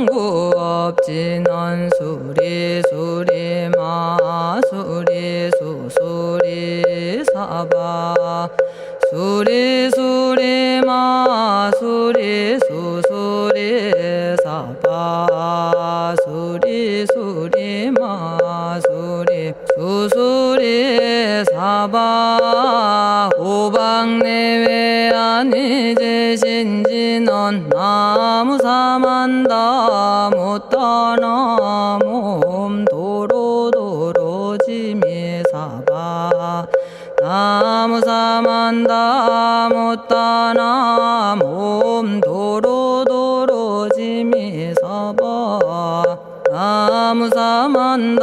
성구 없지는 수리 마수리 수수리 사바 수리 마수리 수수리 사바 수리 마수리 수수리 사바 오방내외 아니제신지넌 나무사만다 못다나 몸 도로도로지미사바 나무사만다 못다나 몸 도로도로지미사바 나무사만다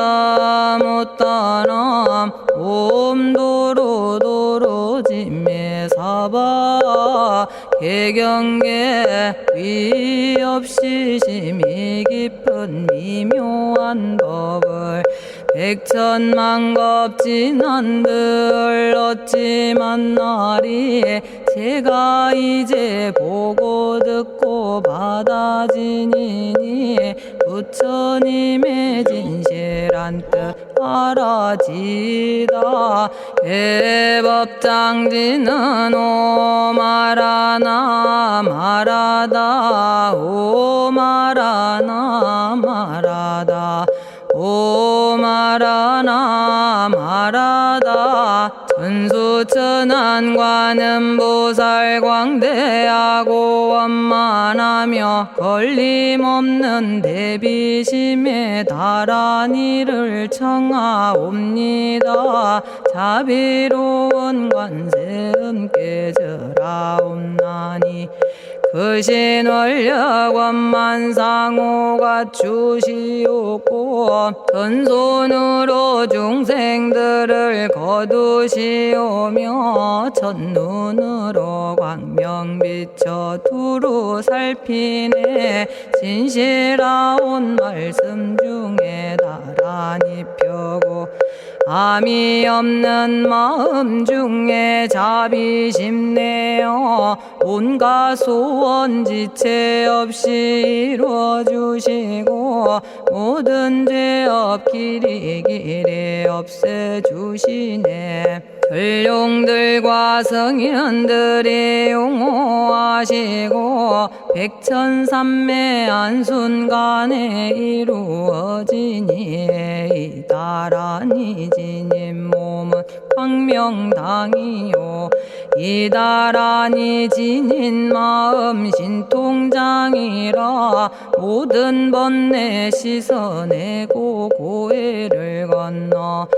못다나 몸 도로도로지미사바 개경계 위없이 심히 깊은 미묘한 법을 백천만겁진한들 어찌 만나리 제가 이제 보고 듣고 받아지니니 부처님의 진실한 뜻 알아지다 대법장지는 오마라나 말하다 오마라나 말하다 오마라나 말하다 천수천안관음 보살 광대하고 원만하며 걸림없는 대비심에 달한 이를 청하옵니다. 자비로운 관세음께 절하옵나니 그신 원력 원만상호가 주시옵고 전손으로 중생들을 거두시오며 첫눈으로 광명 비쳐 두루 살피네 진실하온 말씀 중에 나란히 펴고 암이 없는 마음 중에 자비심 내어 온갖 소원 지체 없이 이루어주시고 모든 죄업 길이 없애주시네. 전룡들과 성인들이 용호하시고 백천삼매 한순간에 이루어지니 이다라니 지님 몸은 광명당이요 이다라니 지닌 마음 신통장이라 모든 번뇌 씻어내고 고해를 건너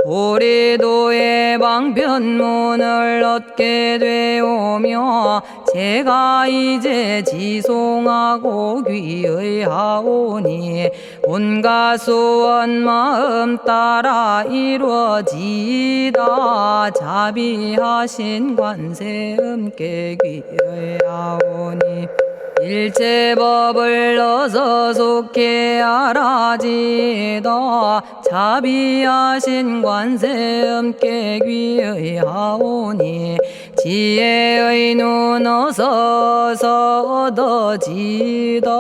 보리도의 방편문을 얻게 되오며 제가 이제 지송하고 귀의하오니 온갖 소원 마음 따라 이루어지다 자비하신 관세음께 귀의하오니 일체법을 어서 속히 알아지다 자비하신 관세음께 귀의하오니 지혜의 눈 어서 얻어지다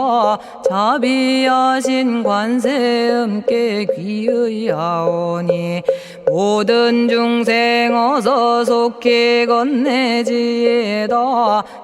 자비하신 관세음께 귀의하오니 모든 중생 어서 속히 건네지다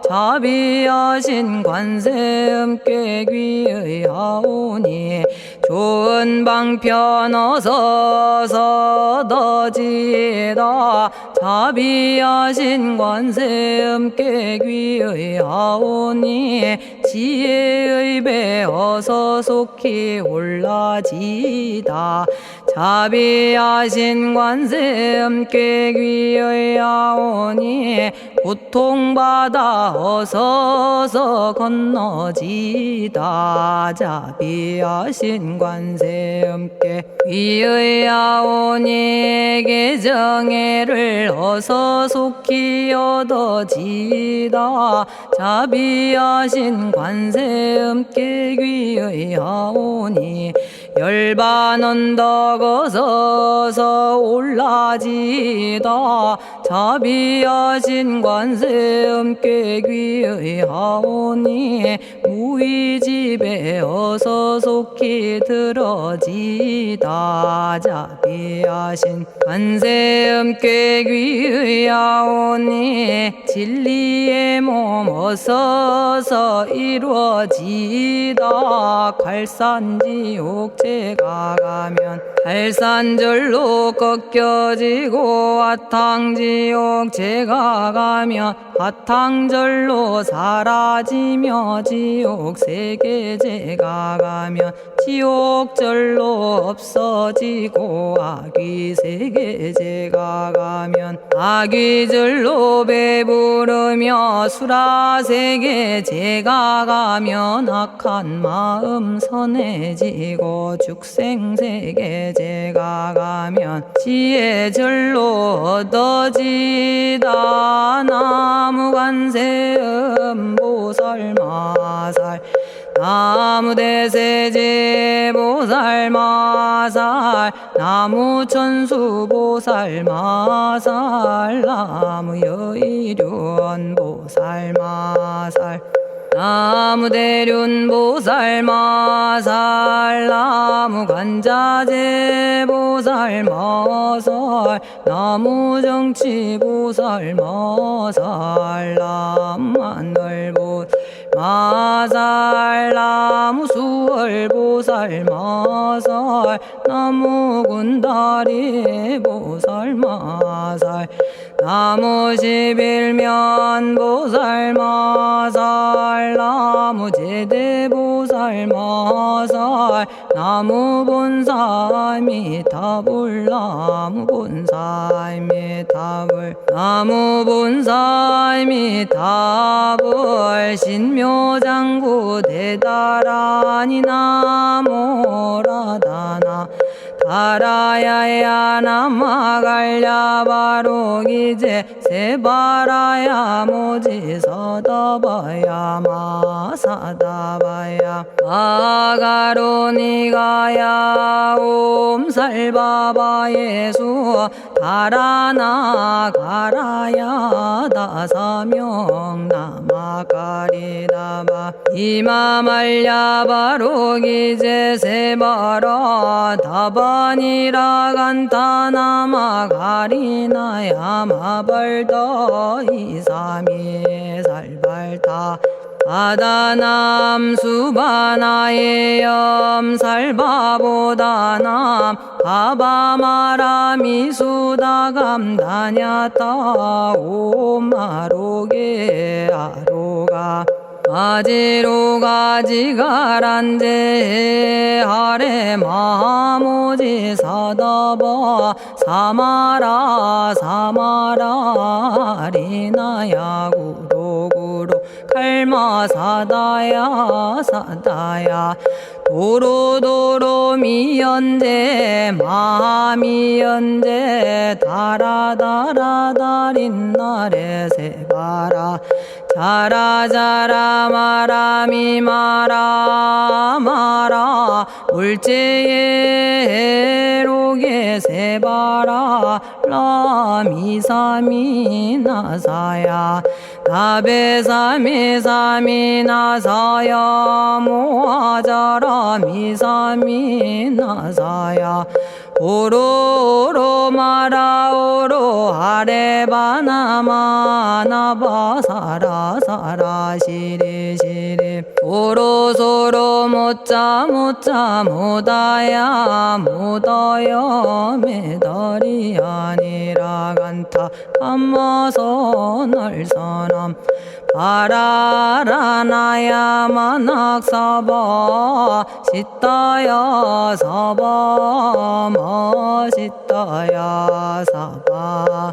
자비하신 관세음께 귀의하오니 좋은 방편 어서 얻어지다 자비하신 관세음께 귀의하오니 지혜의 배 어서 속히 올라지다 자비하신 관세음께 귀의하오니 고통받아 어서 건너지다 자비하신 관세음께 귀의하오니 개정애를 어서 속히 얻어지다 자비하신 관세음께 귀의하오니 열반 언덕 어서서 올라지다 자비하신 관세 음께 귀의하오니 무의집에 어서 속히 들어지다 자비하신 관세 음께 귀의하오니 진리의 몸 어서서 이루어지다 갈산지옥 제가 가면 갈산절로 꺾여지고 화탕지옥 제가 가면 화탕절로 사라지며 지옥 세계 제가 가면 지옥절로 없어지고 아귀 세계 제가 가면 아귀절로 배부르며 수라 세계 제가 가면 악한 마음 선해지고 죽생 세계 제가 가면 지혜절로 얻어지다 나무관세음 보살마살 나무대세제 보살마살 나무천수 보살마살 나무여의륜 보살마살 나무대륜 보살마살 나무관자재 보살마살 나무정치 보살마살 나무만월 보살마살 나무수월 보살마살 나무군다리 보살마살 나무십일면 보살마살 나무제대 보살마살 나무본사미타불 나무본사미타불 나무본사미타불 신묘장구 대다라니 나모라다나 다라야야 남아갈야바로기제 세바라야 모지서다바야 마사다바야 마가로니가야 옴살바바예수 다라나 가라야 다사명 나마가리다바 이마말야바로기제 세바라 다바니라 간타나마 가리나야 마발더 이사미 살발타 바다남 수바나의 염살바보다남 바바마라미 수다감다냐타 오마로게 아로가 아지로가 지가란제 하레 마모지 사다바 사마라 사마라 리나야 구로구로 칼마 사다야 사다야 도로도로 미연제 마미연제 다라다라다린나레 세바라 자라자라 마라미 마라 마라 울제에 로게 세바라 라미사미 나사야 나베사미 사미 나사야 모아자라 미사미 나사야 오로오로 마라오로 아레바나마 나바사라 사라 시리 시리 오로소로 모짜 모짜 모다야 모다야 메다리 아니라 간타 감마서 날사람 바라라나야 만학사바 시타야 사바 마시타야 사바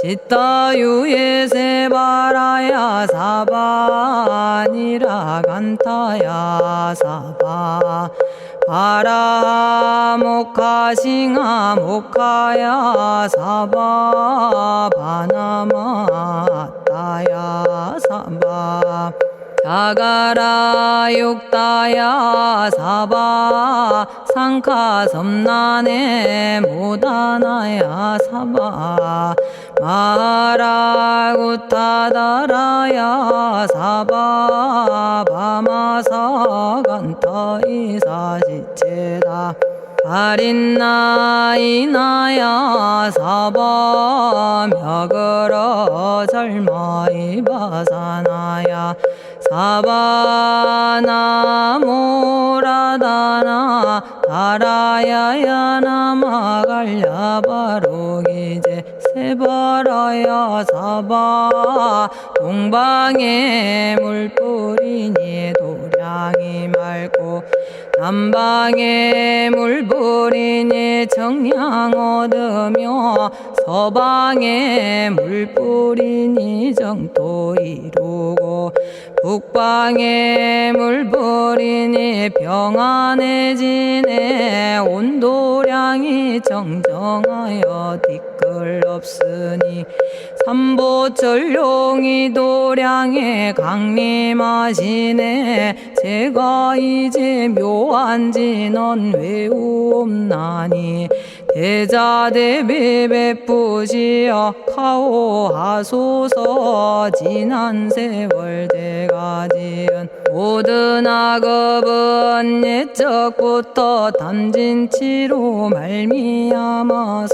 시타유예 세바라야 사바니라 간타야 사바 바라 모카싱아 모카야 사바 바나마 따야 사바 자가라 육다야 사바 상카 섬난에 모다나야 사바 마라구타다라야 사바 바마사간타 이사시체다 아린나이나야 사바 며그러 절마이바사나야 사바나모라다나 다라야야 나마갈야바로기제 세바라야 사바 동방에 물뿌리니 도량이 맑고 남방에 물뿌리니 정량 얻으며 서방에 물뿌리니 정토 이루고 북방에 물뿌리니 평안해지네 온도량이 정정하여 뒤끌 없으니 삼보철룡이 도량에 강림하시네 제가 이제 묘한 진언 외우옵나니 대자대비 베푸시어 카오하소서 지난 세월 제가 지은 모든 악업은 옛적부터 담진치로 말미암아서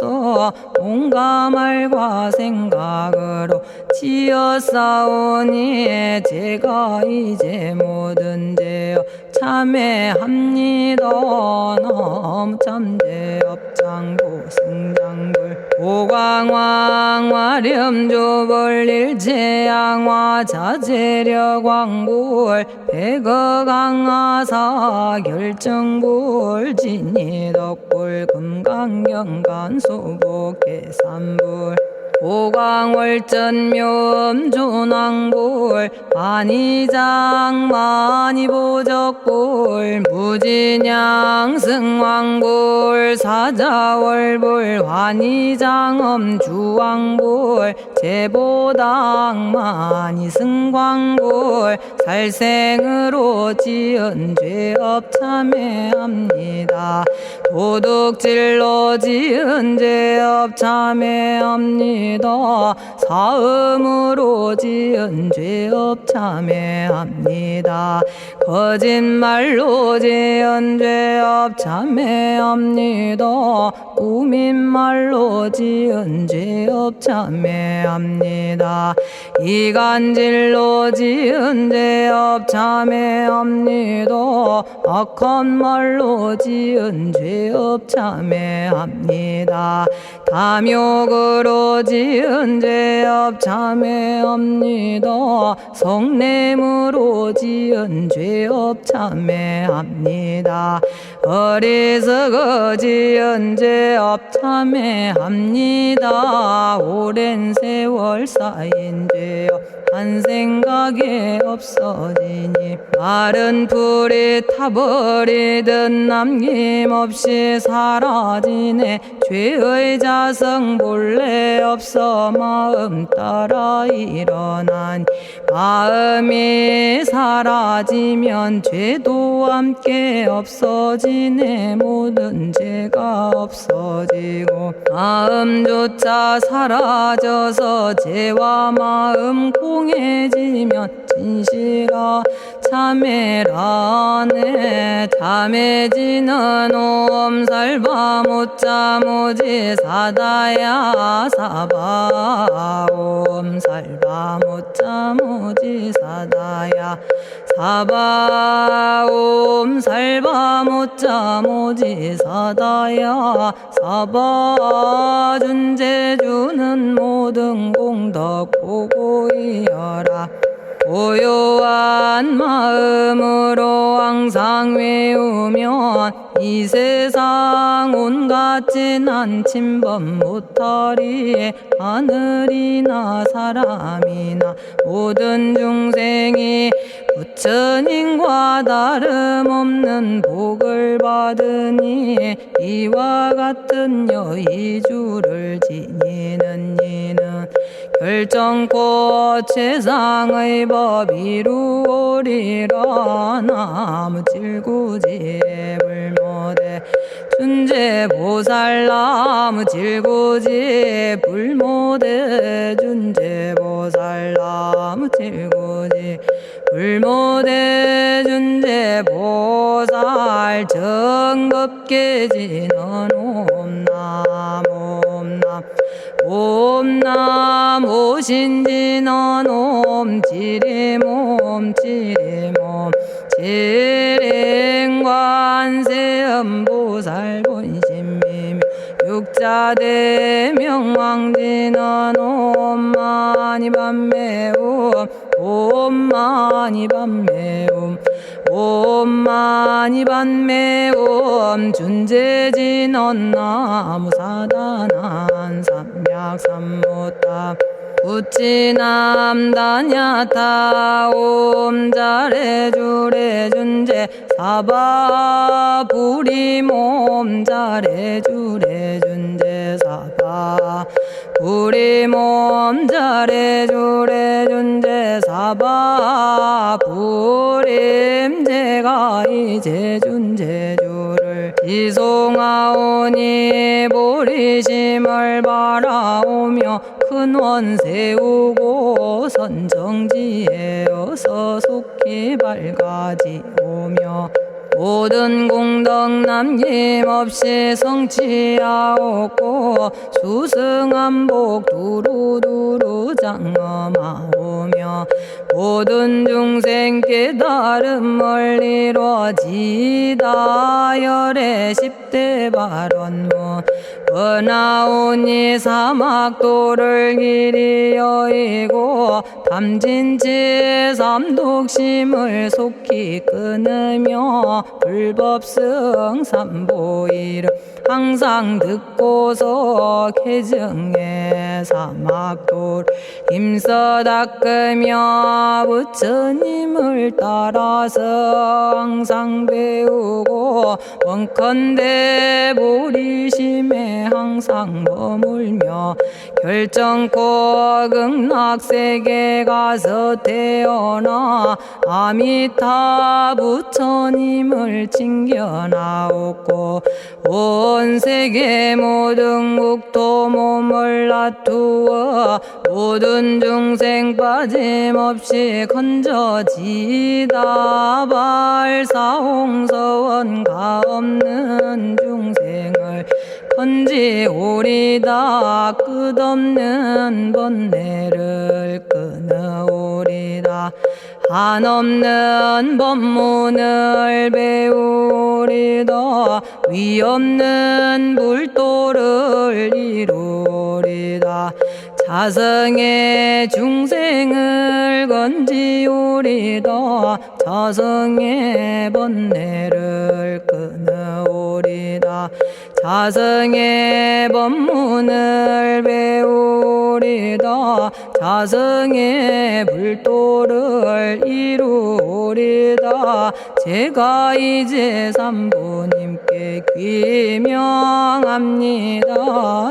온갖 말과 생각으로 지었사오니 제가 이제 모든 죄여 참회합니다. 너무 참죄업장고 승장불 오광왕 화렴조벌 일제양화 자재력왕불 백어강하사 결정불 진이덕불 금강경간소복계산불 오광월전묘음존왕불 안희장만이보적불 무진양승왕불 사자월불 환희장엄주왕불 제보당만이승광불 살생으로 지은 죄업 참회합니다. 도둑질로 지은 죄업 참회합니다. 사음으로 지은 죄업 참회합니다. 거짓말로 지은 죄업 참회합니다. 꾸민말로 지은 죄업 참회합니다. 이간질로 지은 죄업 참회합니다. 악한 말로 지은 죄업 참회합니다. 탐욕으로 지은 죄업 참회합니다. 성냄으로 지은 죄업 참회합니다. 어리석어 지은 죄업 참회합니다. 오랜 세월 쌓인 죄업 한 생각에 없어지니 마른 풀이 타버리듯 남김없이 사라지네. 죄의 자성 본래 없어 마음 따라 일어나니 마음이 사라지면 죄도 함께 없어지네. 모든 죄가 없어지고 마음조차 사라져서 죄와 마음 공해지면 진실아 참회라네. 참해지는 옴살바 못자모지 사다야 사바 옴살바 못자모지 사다야 사바 옴살바 못자모지 사다야 사바 준제주는 모든 공덕 보고이여라. 고요한 마음으로 항상 외우면 이 세상 온갖 진한 침범 못하리. 하늘이나 사람이나 모든 중생이 부처님과 다름없는 복을 받으니 이와 같은 여의주를 지니는 이는 결정코 최상의 법 이루리라. 나무 질구지 불모대 준재보살. 나무 질구지 불모대 준재보살. 나무 질구지 불모대 준재보살. 정겁계지는 옴남 옴남 옴남 오신지는 옴 지리몸 지리몸 지랭관세음보살 본심미묘 육자대명왕지는 옴마니밤매옴 옴마니밤매옴 옴마니밤매옴 준재진언 나무사다난 삼약삼무타 우치남다냐타 옴자레주레 준재 사바 부리몸 자레주레 준재 사바 부리몸 자레주레 준재 사바 부림. 제가 이제 준재주를 지송하오니 보리심을 바라오며 큰원 세우고 선정지에 어서 속히 밝아지오며 모든 공덕 남김없이 성취하옵고 수승한복 두루두루 장엄하오며 모든 중생 깨달음을 이루어지다. 열의 10대 발언문 번하오니 사막도를 길이 여의고 탐진치 삼독심을 속히 끊으며 불법승 삼보이를 항상 듣고서 개정해 사막도를 힘써 닦으며 부처님을 따라서 항상 배우고 원컨대 보리심에 항상 머물며 결정코 극락세계 가서 태어나 아미타 부처님을 칭견하옵고 온 세계 모든 국토 몸을 놔두어 모든 중생 빠짐없이 건져지다. 발사홍서원 가없는 중생을 건지오리다. 끝없는 번뇌를 끊어오리다. 한없는 법문을 배우리다. 위없는 불도를 이루리다. 자성의 중생을 건지오리다. 자성의 번뇌를 끊어오리다. 자성의 법문을 배우리다. 자성의 불도를 이루리다. 제가 이제 삼부님께 귀명합니다.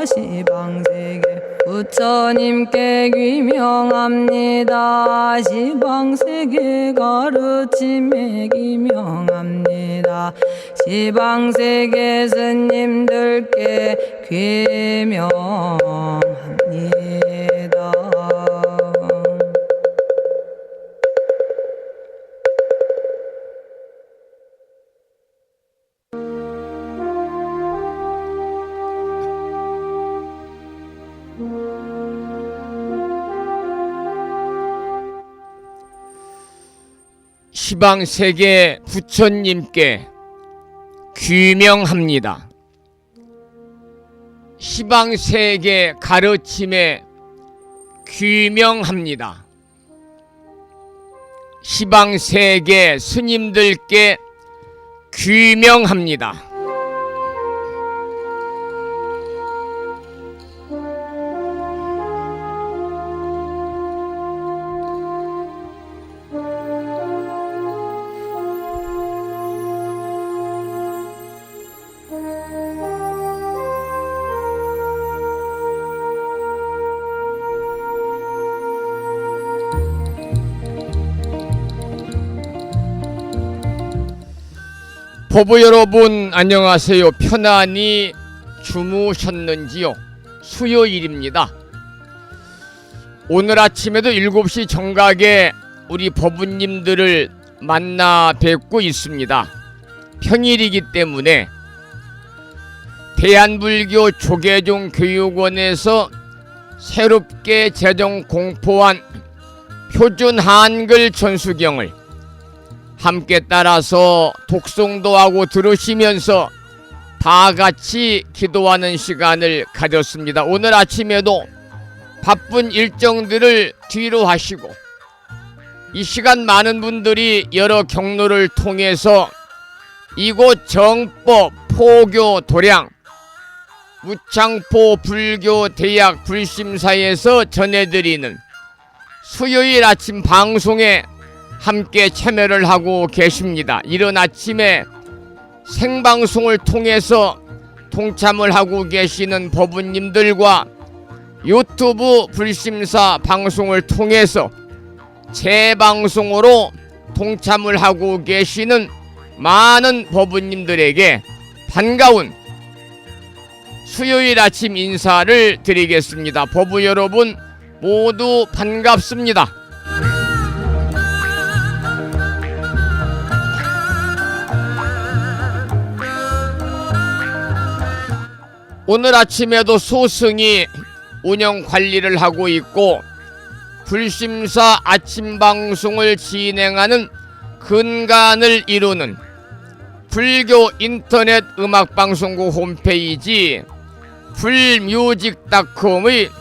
시방세계 부처님께 귀명합니다. 시방세계 가르침에 귀명합니다. 시방세계 스님들께 귀명합니다. 시방세계 부처님께 귀명합니다. 시방세계 가르침에 귀명합니다. 시방세계 스님들께 귀명합니다. 보부 여러분 안녕하세요. 편안히 주무셨는지요? 수요일입니다. 오늘 아침에도 7시 정각에 우리 법부님들을 만나 뵙고 있습니다. 평일이기 때문에 대한불교 조계종 교육원에서 새롭게 제정 공포한 표준 한글 전수경을 함께 따라서 독송도 하고 들으시면서 다 같이 기도하는 시간을 가졌습니다. 오늘 아침에도 바쁜 일정들을 뒤로 하시고 이 시간 많은 분들이 여러 경로를 통해서 이곳 정법 포교 도량 무창포 불교대학 불심사에서 전해드리는 수요일 아침 방송에 함께 참여를 하고 계십니다. 이른 아침에 생방송을 통해서 동참을 하고 계시는 법부님들과 유튜브 불심사 방송을 통해서 재방송으로 동참을 하고 계시는 많은 법부님들에게 반가운 수요일 아침 인사를 드리겠습니다. 법부 여러분 모두 반갑습니다. 오늘 아침에도 소승이 운영 관리를 하고 있고 불심사 아침 방송을 진행하는 근간을 이루는 불교 인터넷 음악방송국 홈페이지 불뮤직닷컴의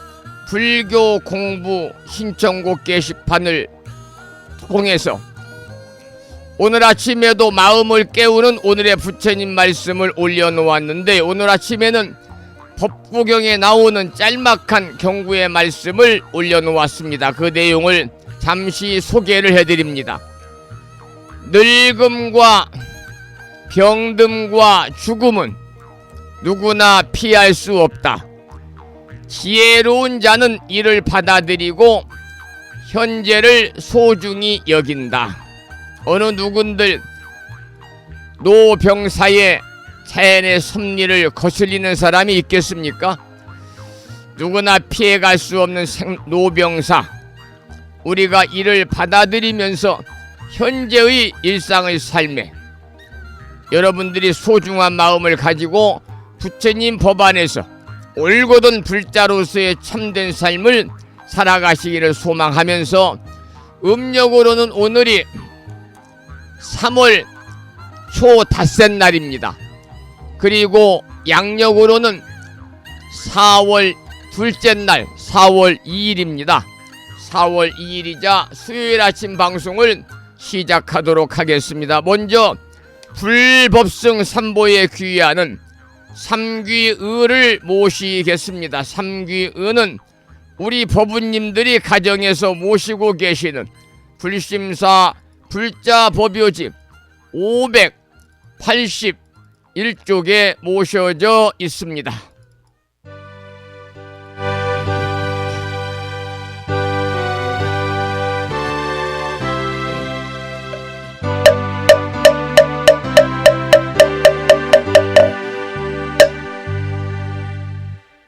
불교 공부 신청곡 게시판을 통해서 오늘 아침에도 마음을 깨우는 오늘의 부처님 말씀을 올려놓았는데, 오늘 아침에는 법구경에 나오는 짤막한 경구의 말씀을 올려놓았습니다. 그 내용을 잠시 소개를 해드립니다. 늙음과 병듦과 죽음은 누구나 피할 수 없다. 지혜로운 자는 이를 받아들이고 현재를 소중히 여긴다. 어느 누군들 노병사에 자연의 섭리를 거슬리는 사람이 있겠습니까? 누구나 피해갈 수 없는 노병사, 우리가 이를 받아들이면서 현재의 일상의 삶에 여러분들이 소중한 마음을 가지고 부처님 법 안에서 올곧은 불자로서의 참된 삶을 살아가시기를 소망하면서, 음력으로는 오늘이 3월 초 닷새 날입니다. 그리고 양력으로는 4월 둘째 날 4월 2일입니다. 4월 2일이자 수요일 아침 방송을 시작하도록 하겠습니다. 먼저 불법승 삼보에 귀의하는 삼귀의를 모시겠습니다. 삼귀의는 우리 법부님들이 가정에서 모시고 계시는 불심사 불자법요집 581쪽에 모셔져 있습니다.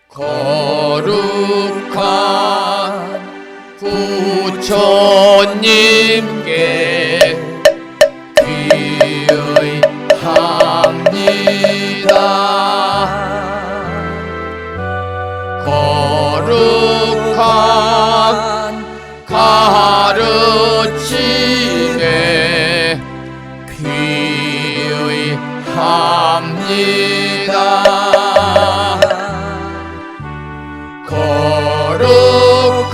거룩한 부처님께 귀의합니다. 거룩한 가르침에 귀의합니다. 거룩한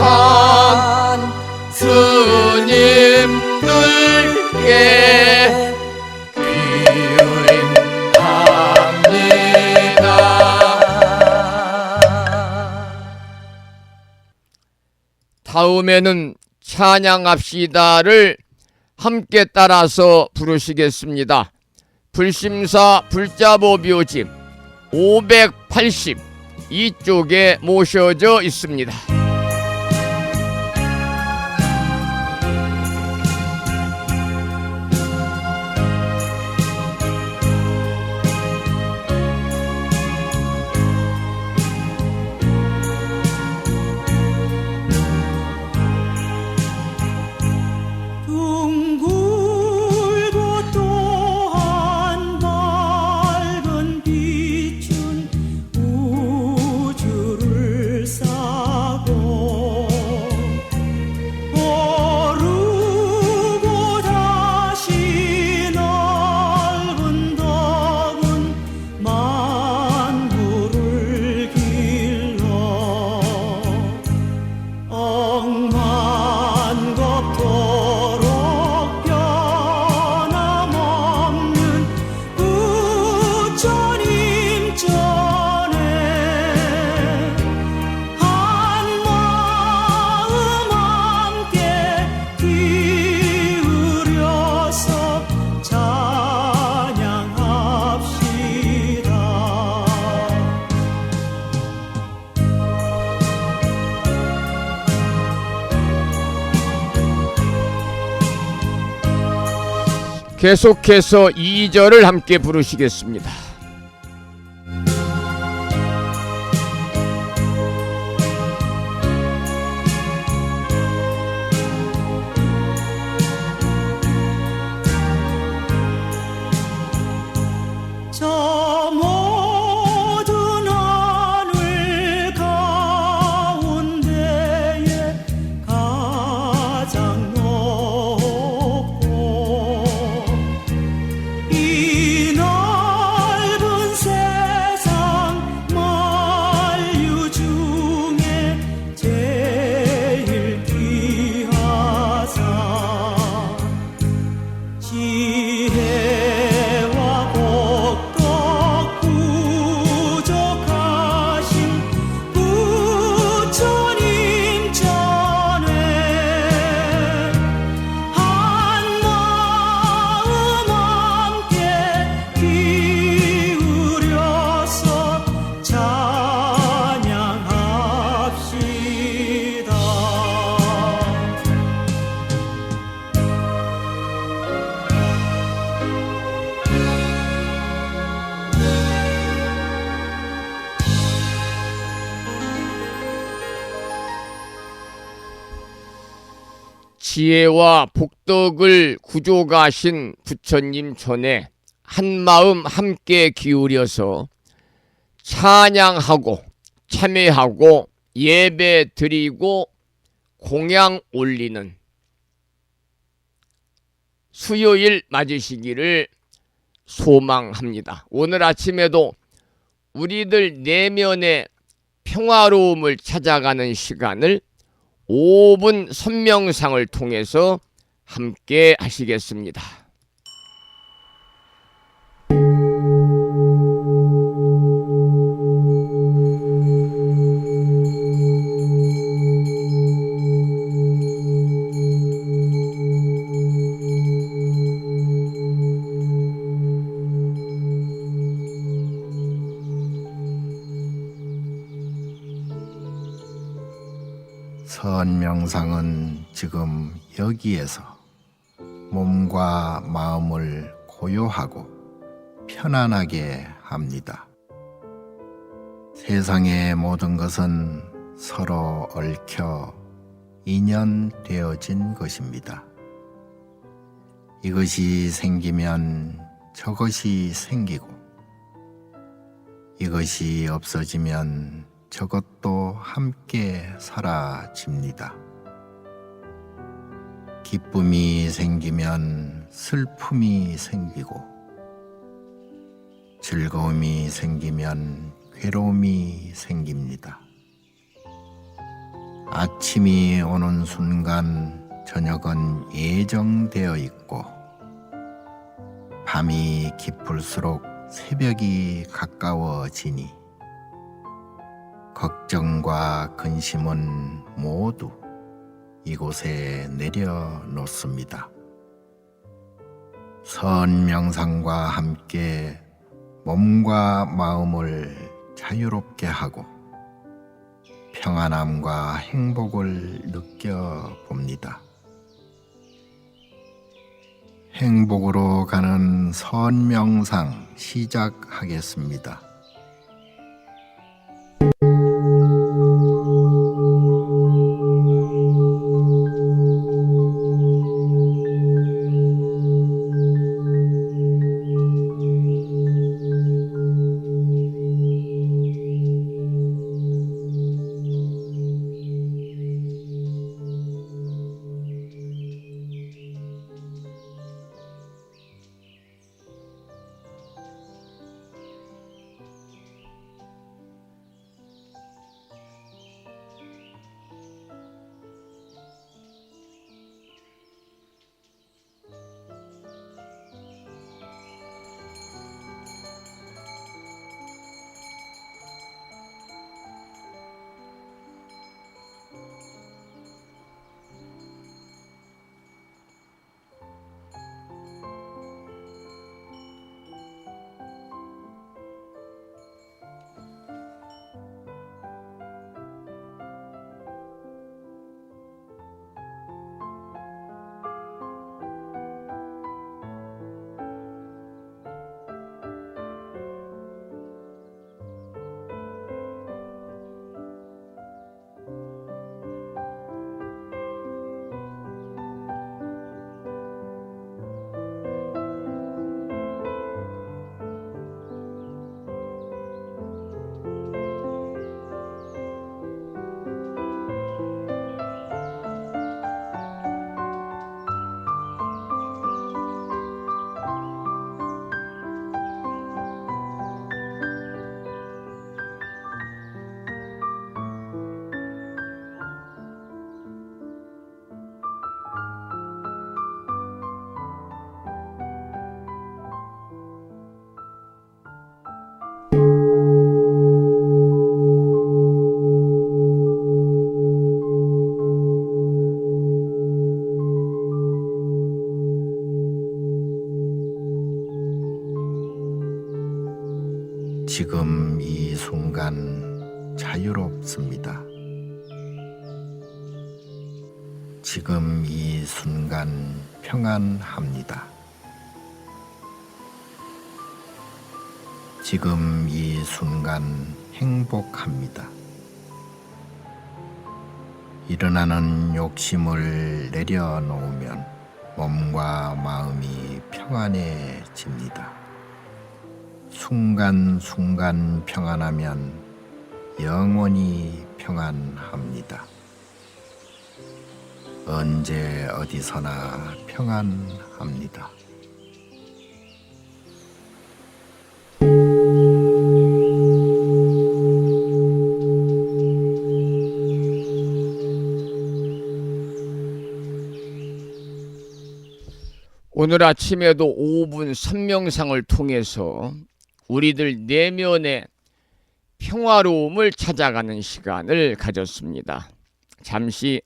스님들께 다음에는 찬양합시다를 함께 따라서 부르시겠습니다. 불심사 불자법요집 582쪽에 모셔져 있습니다. 계속해서 2절을 함께 부르시겠습니다. 저 모든 하늘 가운데에 가장 높고 이 넓은 세상 만류 중에 제일 귀하사 지혜와 복덕 부족하신 부처님 전에 한마음 함께 기울여서 찬양합시다. 지혜와 복덕을 구족하신 부처님 전에 한마음 함께 기울여서 찬양하고 참회하고 예배 드리고 공양 올리는 수요일 맞으시기를 소망합니다. 오늘 아침에도 우리들 내면의 평화로움을 찾아가는 시간을 5분 선명상을 통해서 함께 하시겠습니다. 선명상은 지금 여기에서 몸과 마음을 고요하고 편안하게 합니다. 세상의 모든 것은 서로 얽혀 인연되어진 것입니다. 이것이 생기면 저것이 생기고, 이것이 없어지면 저것도 함께 사라집니다. 기쁨이 생기면 슬픔이 생기고, 즐거움이 생기면 괴로움이 생깁니다. 아침이 오는 순간 저녁은 예정되어 있고, 밤이 깊을수록 새벽이 가까워지니 걱정과 근심은 모두 이곳에 내려놓습니다. 선명상과 함께 몸과 마음을 자유롭게 하고 평안함과 행복을 느껴봅니다. 행복으로 가는 선명상 시작하겠습니다. 지금 이 순간 자유롭습니다. 지금 이 순간 평안합니다. 지금 이 순간 행복합니다. 일어나는 욕심을 내려놓으면 몸과 마음이 평안해집니다. 순간순간 평안하면 영원히 평안합니다. 언제 어디서나 평안합니다. 오늘 아침에도 5분 선명상을 통해서 우리들 내면의 평화로움을 찾아가는 시간을 가졌습니다. 잠시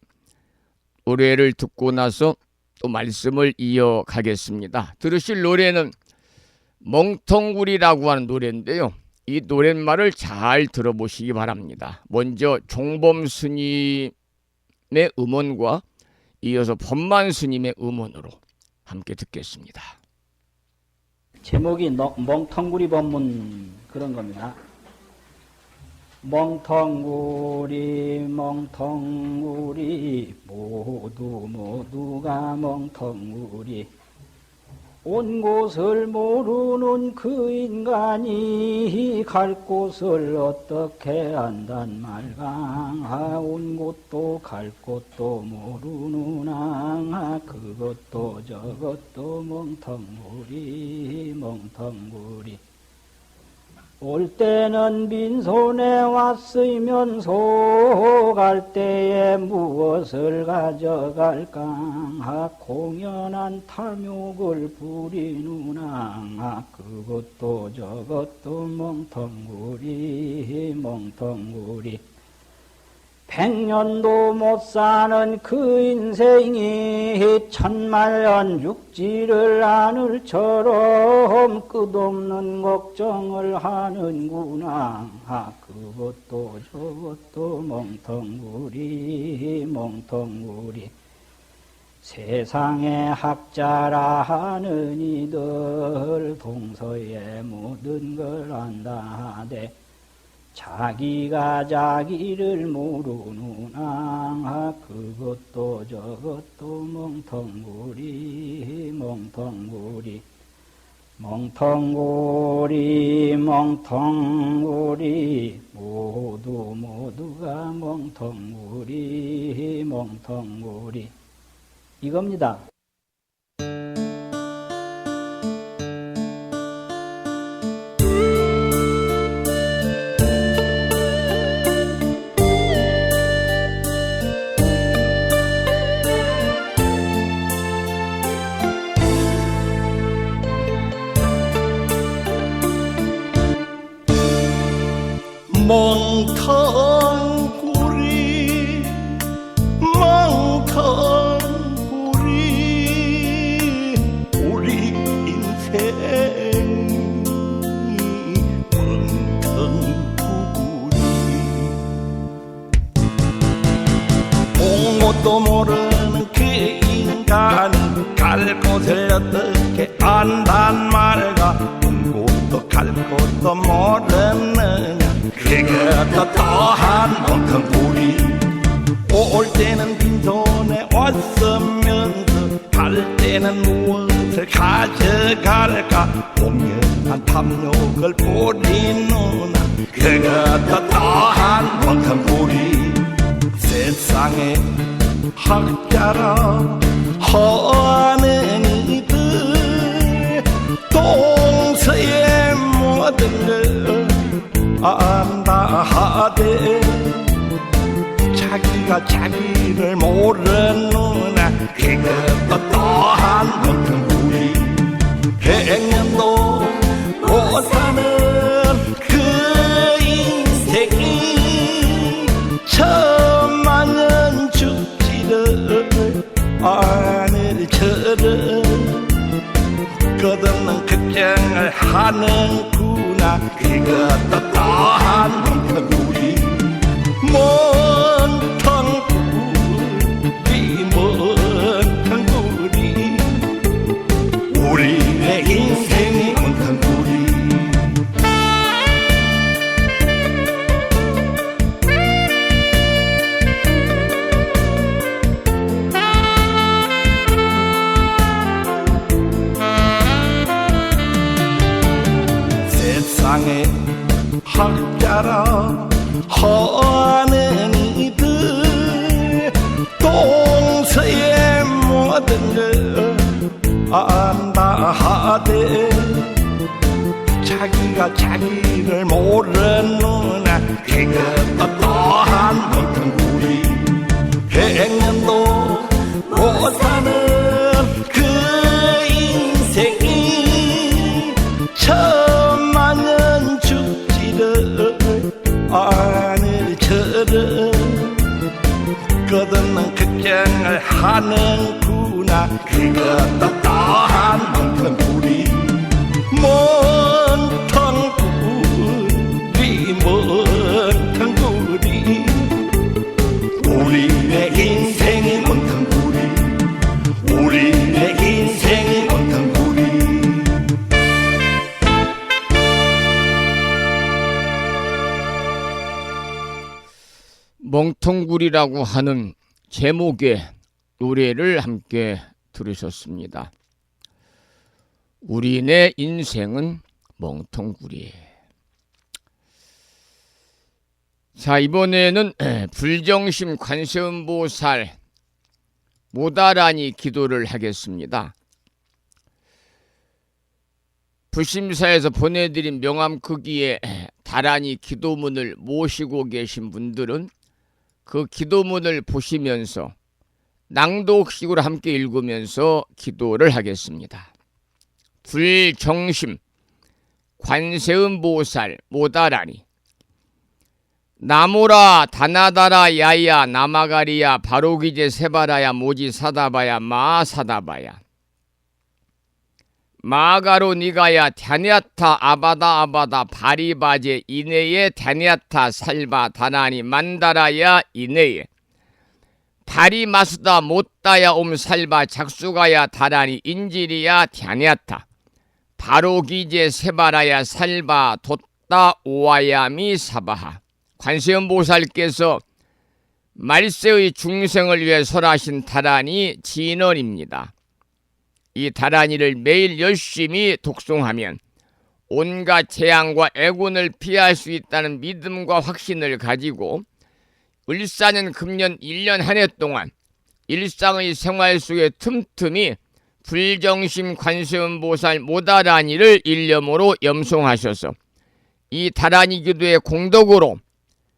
노래를 듣고 나서 또 말씀을 이어가겠습니다. 들으실 노래는 멍텅구리라고 하는 노래인데요. 이 노랫말을 잘 들어보시기 바랍니다. 먼저 종범 스님의 음원과 이어서 법만 스님의 음원으로 함께 듣겠습니다. 제목이 멍텅구리 법문 그런 겁니다. 멍텅구리 멍텅구리 모두가 멍텅구리 온 곳을 모르는 그 인간이 갈 곳을 어떻게 안단 말까. 온 곳도 갈 곳도 모르는아. 그것도 저것도 멍텅구리 멍텅구리. 올 때는 빈손에 왔으면서 갈 때에 무엇을 가져갈까. 공연한 탐욕을 부리누나. 그것도 저것도 멍텅구리 멍텅구리. 100년도 못 사는 그 인생이 천만년 죽지를 않을 처럼 끝없는 걱정을 하는구나. 그것도 저것도 멍텅구리 멍텅구리. 세상에 학자라 하는 이들 동서의 모든 걸 안다 하되 자기가 자기를 모르누나. 그것도 저것도 멍텅구리 멍텅구리. 멍텅구리 멍텅구리 모두가 멍텅구리 멍텅구리. 이겁니다. 멍텅구리 멍텅구리 우리 인생이 멍텅구리. 옹호도 모르는 그 인간이 갈 곳을 어떻게 안단 말까. 온 곳도 갈 곳도 모르느냐. 그것도 또한 멍텅구리. 올 때는 빈손에 왔으면서 갈 때는 무엇을 가져갈까. 공연한 탐욕을 부리누나. 그것도 또한 멍텅구리. 세상에 학자라 하는 이들 동서의 모든 걸 안다 하되 자기가 자기를 모르누나. 그것도 또한 멍텅구리. 100년도 못 사는 그 인생이 천만년 죽지를 않을 처럼 끝없는 걱정을 하는구나. 그것도 또한 멍텅구리 멍텅구리 우리의 인생이 멍텅구리 세상에 학자라 하는 이들 동서의 모든 걸 안다 하되 자기가 자기를 모르는구나 그것도 또한 멍텅구리 백년도 못사는 그 인생이 천만년 죽지를 하늘처럼 끝없는 걱정을 하는구나 그것도 또한 멍텅구리 멍텅구리 우리의 인생이 멍텅구리 우리의 인생이 멍텅구리 멍텅구리라고 하는 제목의 노래를 함께 들으셨습니다. 우리네 인생은 멍텅구리. 자, 이번에는 불정심 관세음보살 모다라니 기도를 하겠습니다. 불심사에서 보내드린 명함 크기의 다라니 기도문을 모시고 계신 분들은 그 기도문을 보시면서 낭독식으로 함께 읽으면서 기도를 하겠습니다. 불정심 관세음보살 모다라니 나무라 다나다라 야야 나마가리야 바로기제 세바라야 모지 사다바야 마사다바야 마가로 니가야 갸냐타 아바다 아바다 바리바제 이내에 갸냐타 살바 다나니 만다라야 이내에 바리마수다 못다야 옴살바 작수가야 다라니 인지리야 갸냐타 바로기제 세바라야 살바 돛다 오아야미 사바하. 관세음보살께서 말세의 중생을 위해 설하신 다라니 진언입니다. 이 다라니를 매일 열심히 독송하면 온갖 재앙과 애군을 피할 수 있다는 믿음과 확신을 가지고 을사년 금년 1년 한 해 동안 일상의 생활 속에 틈틈이 불정심 관세음보살 모다라니를 일념으로 염송하셔서 이 다라니 기도의 공덕으로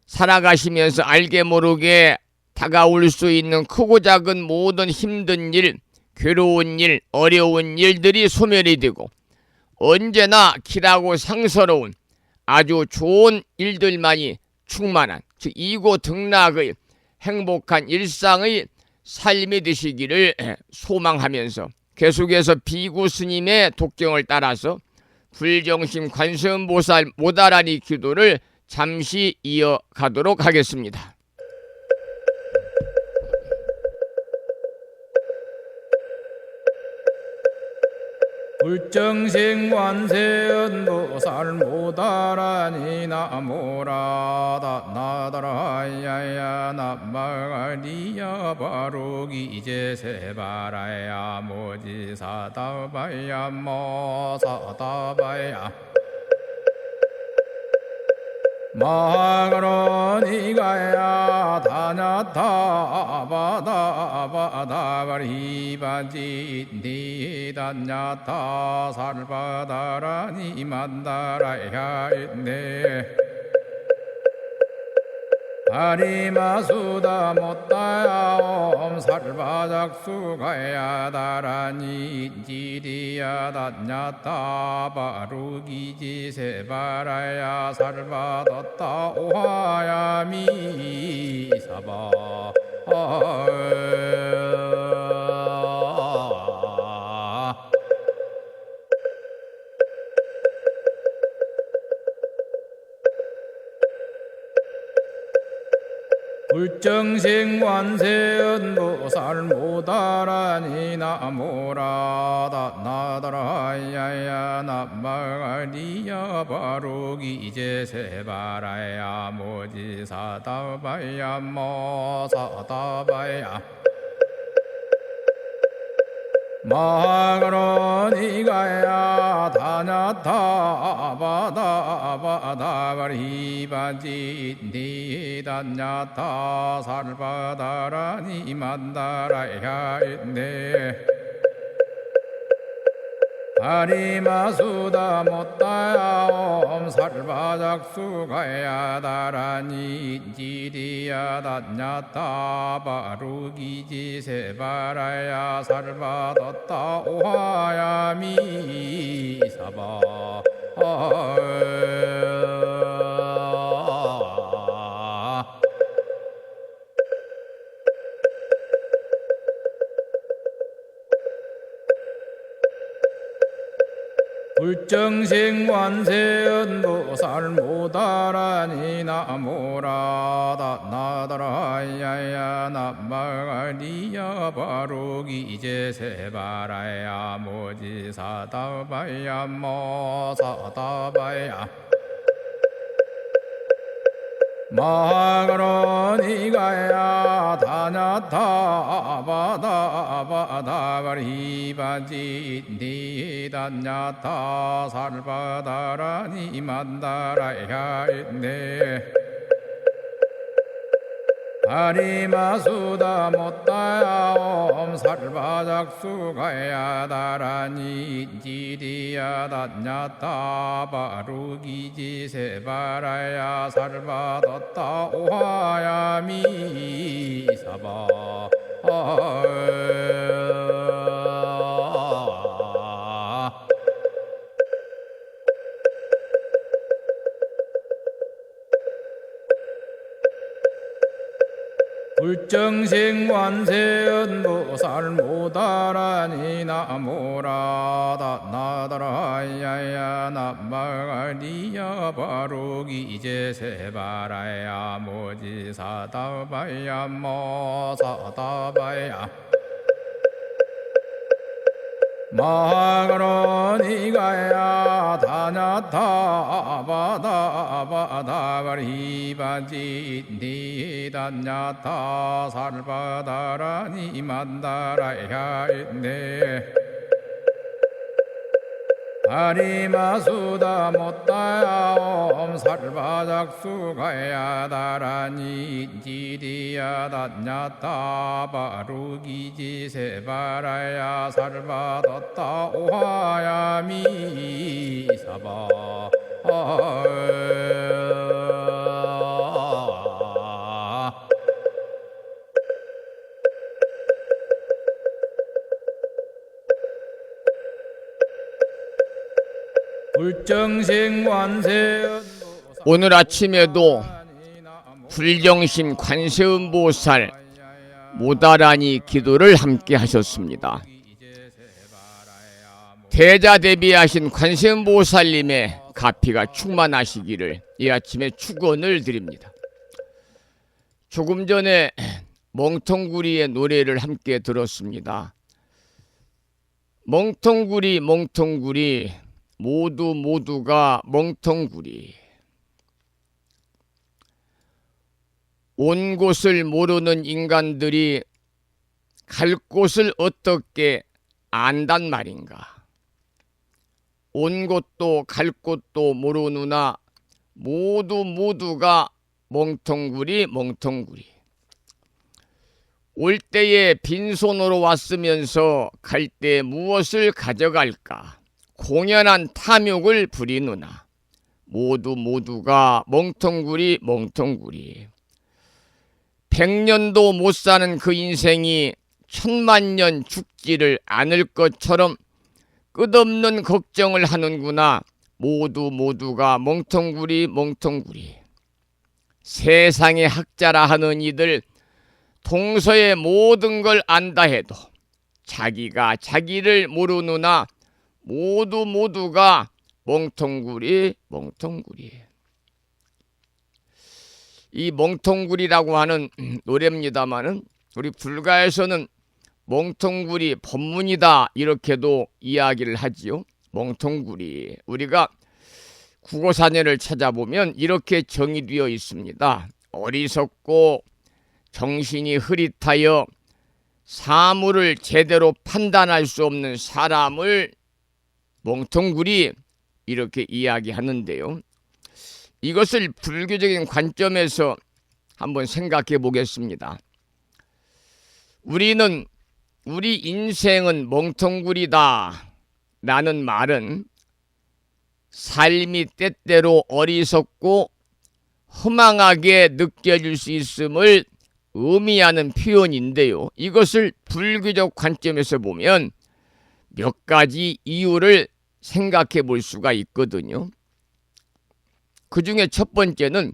살아가시면서 알게 모르게 다가올 수 있는 크고 작은 모든 힘든 일, 괴로운 일, 어려운 일들이 소멸이 되고 언제나 길하고 상서로운 아주 좋은 일들만이 충만한 즉 이고 등락의 행복한 일상의 삶이 되시기를 소망하면서 계속해서 비구 스님의 독경을 따라서 불정심 관세음보살 모다라니 기도를 잠시 이어가도록 하겠습니다. 불정심 관세음보살 모다라니 나모라다 나다라야야 나마가리야 바로기제 세바라야 모지사다바야 모사다바야 마가로니가야 다냐타 아바다 바리바지 니다냐타 살바다라니 만다라야 있네 바리마수다 못다야 옴살바작수가야 다라니 지리야 다냐타 바루기지 세바라야 살바뒀다 오하야미 사바 불정생관세음보살 모다라니 나모라다 나다라야야 남마가리야 바로기제세바라야 모지사다바야 모사다바야 마가로니가야 다냐타바다바다바리바지 니다냐타 살바다라니 만다라야 있네 아리마수다 못다야 옴 살바작수가야 다라니 지리야 다냐타 바루기지세바라야 살바뒀다 오하야미 사바 불정생관세음보살 모다라니 나모라다 나다라야야 남마가리야 바로기제세바라야 모지사다바야 모사다바야 마가로니가야 다냐타바다바다바리바지 니다냐타 살바다라니 만다라야 있네 아리마수다 못다야 옴 살바작수가야 다라니 지리야 다냐타 바루기지세바라야 살바뒀다 오하야미 사바 불정생관세음보살 모다라니 나모라다 나다라야야 남마가리야 바로기제세바라야 모지사다바야 모사다바야 마가로니가야 다냐타바다바다바리바지 니다냐타 살바다라니 만다라야 있네 아리마수다 못다야 옴 살바작수가야 다라니 지리야 다냐타 바루기지세바라야 살바뒀다 오하야미 사바 오늘 아침에도 불정신 관세음보살 모다라니 기도를 함께 하셨습니다. 대자대비하신 관세음보살님의 가피가 충만하시기를 이 아침에 축원을 드립니다. 조금 전에 멍텅구리의 노래를 함께 들었습니다. 멍텅구리 멍텅구리 모두가 멍텅구리. 온 곳을 모르는 인간들이 갈 곳을 어떻게 안단 말인가. 온 곳도 갈 곳도 모르누나 모두가 멍텅구리 멍텅구리. 올 때에 빈손으로 왔으면서 갈 때 무엇을 가져갈까 공연한 탐욕을 부리누나 모두가 멍텅구리 멍텅구리. 100년도 못 사는 그 인생이 1000만년 죽지를 않을 것처럼 끝없는 걱정을 하는구나. 모두가 멍텅구리 멍텅구리. 세상의 학자라 하는 이들 동서의 모든 걸 안다 해도 자기가 자기를 모르누나 모두가 멍텅구리 멍텅구리. 이 멍텅구리라고 하는 노래입니다마는 우리 불가에서는 멍텅구리 법문이다 이렇게도 이야기를 하지요. 멍텅구리. 우리가 국어사전을 찾아보면 이렇게 정의되어 있습니다. 어리석고 정신이 흐릿하여 사물을 제대로 판단할 수 없는 사람을 멍텅구리 이렇게 이야기하는데요. 이것을 불교적인 관점에서 한번 생각해 보겠습니다. 우리 인생은 멍텅구리다 라는 말은 삶이 때때로 어리석고 허망하게 느껴질 수 있음을 의미하는 표현인데요. 이것을 불교적 관점에서 보면 몇 가지 이유를 생각해 볼 수가 있거든요. 그 중에 첫 번째는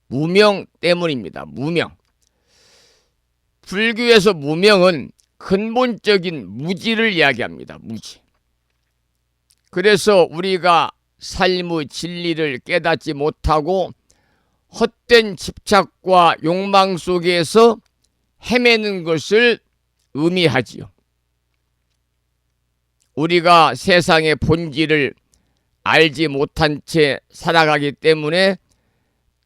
무명 때문입니다. 무명. 불교에서 무명은 근본적인 무지를 이야기합니다. 무지. 그래서 우리가 삶의 진리를 깨닫지 못하고 헛된 집착과 욕망 속에서 헤매는 것을 의미하지요. 우리가 세상의 본질을 알지 못한 채 살아가기 때문에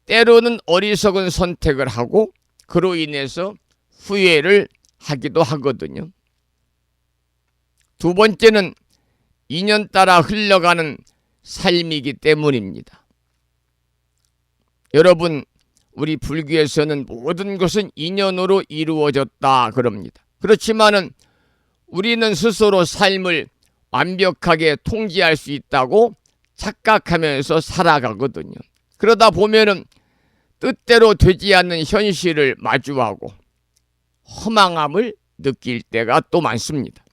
때로는 어리석은 선택을 하고 그로 인해서 후회를 하기도 하거든요. 두 번째는 인연 따라 흘러가는 삶이기 때문입니다. 여러분, 우리 불교에서는 모든 것은 인연으로 이루어졌다 그럽니다. 그렇지만은 우리는 스스로 삶을 완벽하게 통제할 수 있다고 착각하면서 살아가거든요. 그러다 보면은 뜻대로 되지 않는 현실을 마주하고 허망함을 느낄 때가 또 많습니다.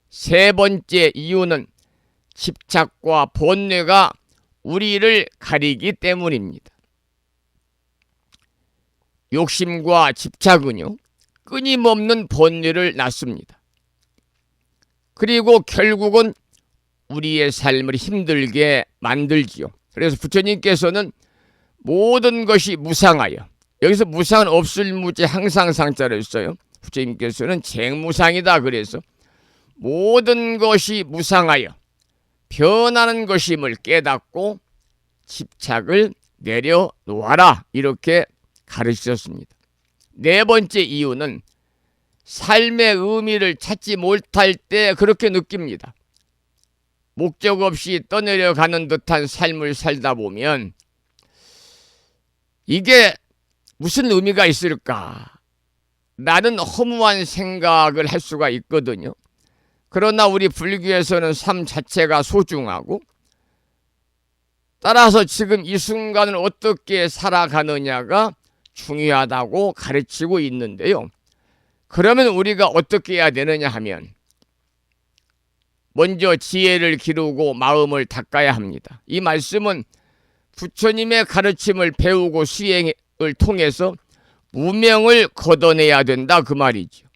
세 번째 이유는 집착과 번뇌가 우리를 가리기 때문입니다. 욕심과 집착은요, 끊임없는 번뇌를 낳습니다. 그리고 결국은 우리의 삶을 힘들게 만들지요. 그래서 부처님께서는 모든 것이 무상하여, 여기서 무상은 없을 무제 항상 상자를 써요. 부처님께서는 쟁무상이다 그래서 모든 것이 무상하여 변하는 것임을 깨닫고 집착을 내려놓아라 이렇게 가르치셨습니다. 네 번째 이유는 삶의 의미를 찾지 못할 때 그렇게 느낍니다. 목적 없이 떠내려가는 듯한 삶을 살다 보면 이게 무슨 의미가 있을까? 라는 허무한 생각을 할 수가 있거든요. 그러나 우리 불교에서는 삶 자체가 소중하고 따라서 지금 이 순간을 어떻게 살아가느냐가 중요하다고 가르치고 있는데요. 그러면 우리가 어떻게 해야 되느냐 하면 먼저 지혜를 기르고 마음을 닦아야 합니다. 이 말씀은 부처님의 가르침을 배우고 수행을 통해서 무명을 걷어내야 된다 그 말이죠.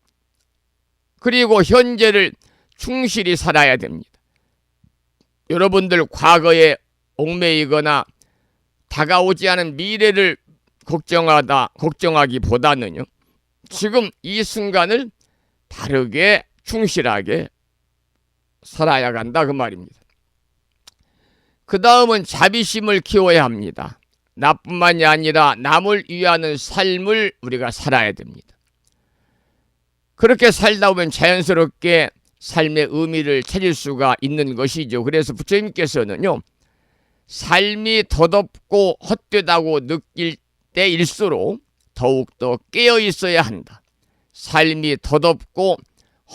그리고 현재를 충실히 살아야 됩니다. 여러분들 과거에 얽매이거나 다가오지 않은 미래를 걱정하기보다는요, 지금 이 순간을 바르게 충실하게 살아야 한다 그 말입니다. 그 다음은 자비심을 키워야 합니다. 나뿐만이 아니라 남을 위하는 삶을 우리가 살아야 됩니다. 그렇게 살다 보면 자연스럽게 삶의 의미를 찾을 수가 있는 것이죠. 그래서 부처님께서는요, 삶이 더덥고 헛되다고 느낄 때일수록 더욱더 깨어 있어야 한다. 삶이 더덥고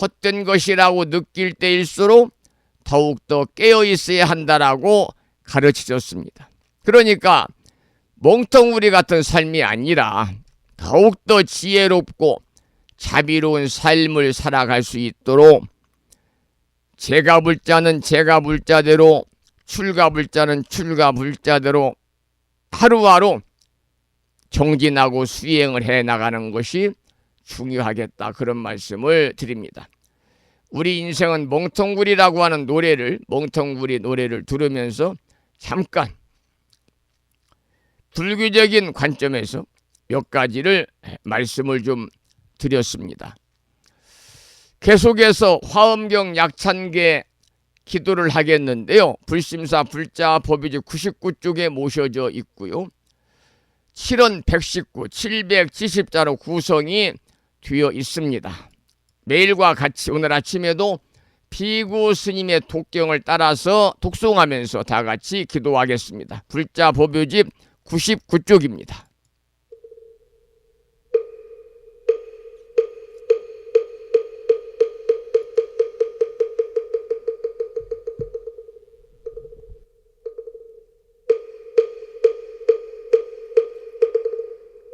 헛된 것이라고 느낄 때일수록 더욱더 깨어 있어야 한다라고 가르치셨습니다. 그러니까 멍텅구리 같은 삶이 아니라 더욱더 지혜롭고 자비로운 삶을 살아갈 수 있도록 제가불자는 제가불자대로, 출가불자는 출가불자대로 하루하루 정진하고 수행을 해나가는 것이 중요하겠다 그런 말씀을 드립니다. 우리 인생은 멍텅구리라고 하는 멍텅구리 노래를 들으면서 잠깐 불교적인 관점에서 몇 가지를 말씀을 좀 드렸습니다. 계속해서 화엄경 약찬계 기도를 하겠는데요. 불심사 불자 법위지 99쪽에 모셔져 있고요. 7원 119, 770자로 구성이 되어 있습니다. 매일과 같이 오늘 아침에도 비구 스님의 독경을 따라서 독송하면서 다 같이 기도하겠습니다. 불자 법요집 99쪽입니다.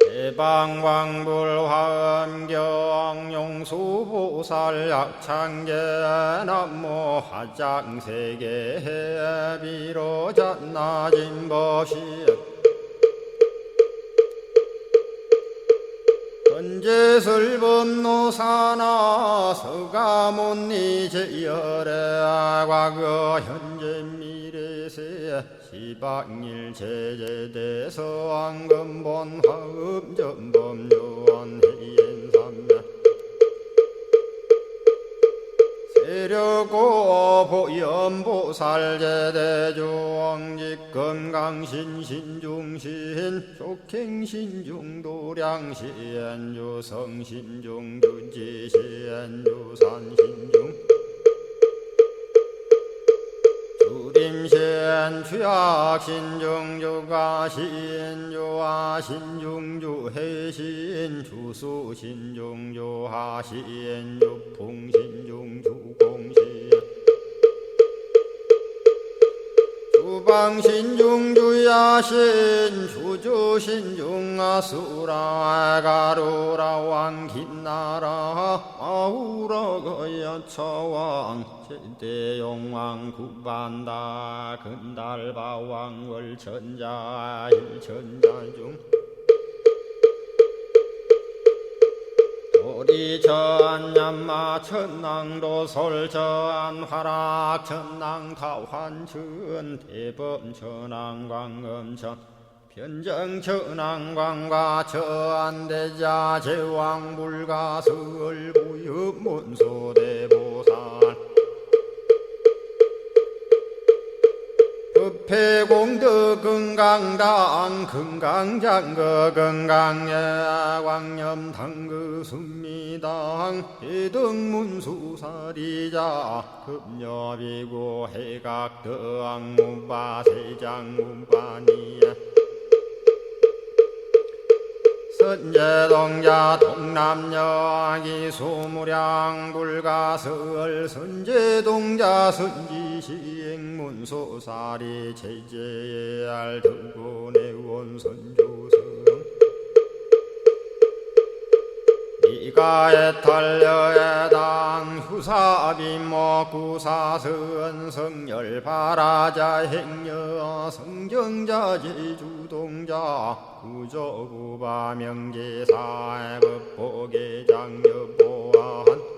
대방광불화엄경 용수보살 약창계 남모 화장세계 비로잔나진 법시 현재설법노사나 서가몬니 제열의 과거 현재 미래세 시방일 제제대서 왕금본 화음전범 요한해인삼면 세력고 보연보살 제대주왕직 건강신 신중신 족행신중 도량신 유성신중 유지신 유산신중 주림신 주약신중 주가신 주하신중 주해신 주수신중 주하신 주풍신중 주공신 주방신중 주야신 주주신중 아수라 가루라 왕긴나라 아우라 거야차왕 제대용왕 구반다 근달바왕 월천자 일천자중 도리천냠마 천낭도 솔천 화락 천낭 타환천 대범 천왕 광음천 변정 천왕 광과 천대자 제왕 불가 설부엽 문소대보살 급회공덕 건강당 건강장거 건강예 광염당그 순미당 해등문수사리자 급여비고 해각덕 문바 세장 문바니야 선제동자 동남여기 소무량 불가설 선제동자 선지시행문소사리 제제알 등군의 선주성 이가에 탈려에당 후사비모 구사선 성열 바라자 행여 성정자 제주동자 구조구바 명제사 법보계 장여보안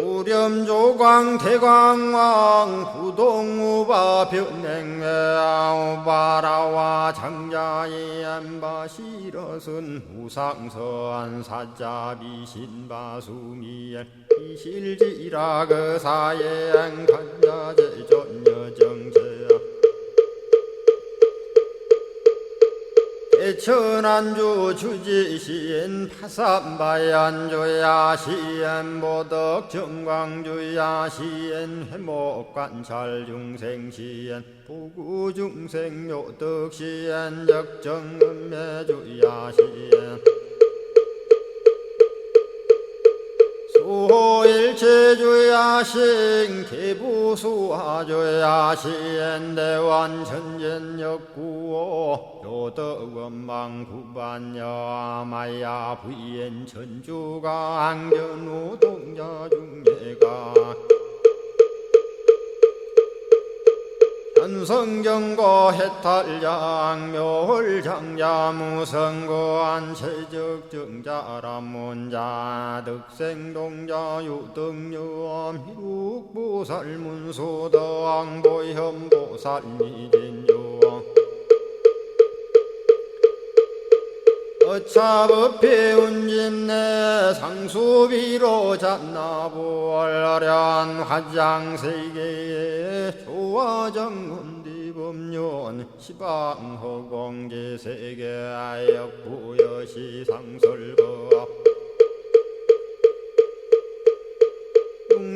우렴조광 대광왕 부동우바 변행외우바라와 장자의 안바시러선 우상서안 사자비 신바수미엘 이실지라 그 사예안 간자제 전여정제야 대천안주 주지시엔 파산바얀주야 시엔 보덕 정광주야 시엔 회목관찰 중생시엔 부구중생 요덕시엔 적정음매주야 시엔 수호일체주야신 개부수화주야신 대완천전역구호 요덕원망구반여마야 부인 천주가 안견우 동자중예가 현성경고 해탈장 묘홀장자 무성고안 최적정자람문자 득생동자 유등유엄 희룩보살 문소덕 보현보살 미진유 어차법해 운집내 상수비로 잡나보얼련 화장세계에 조화정문디법륜 시방허공제세계 아역부여시상설법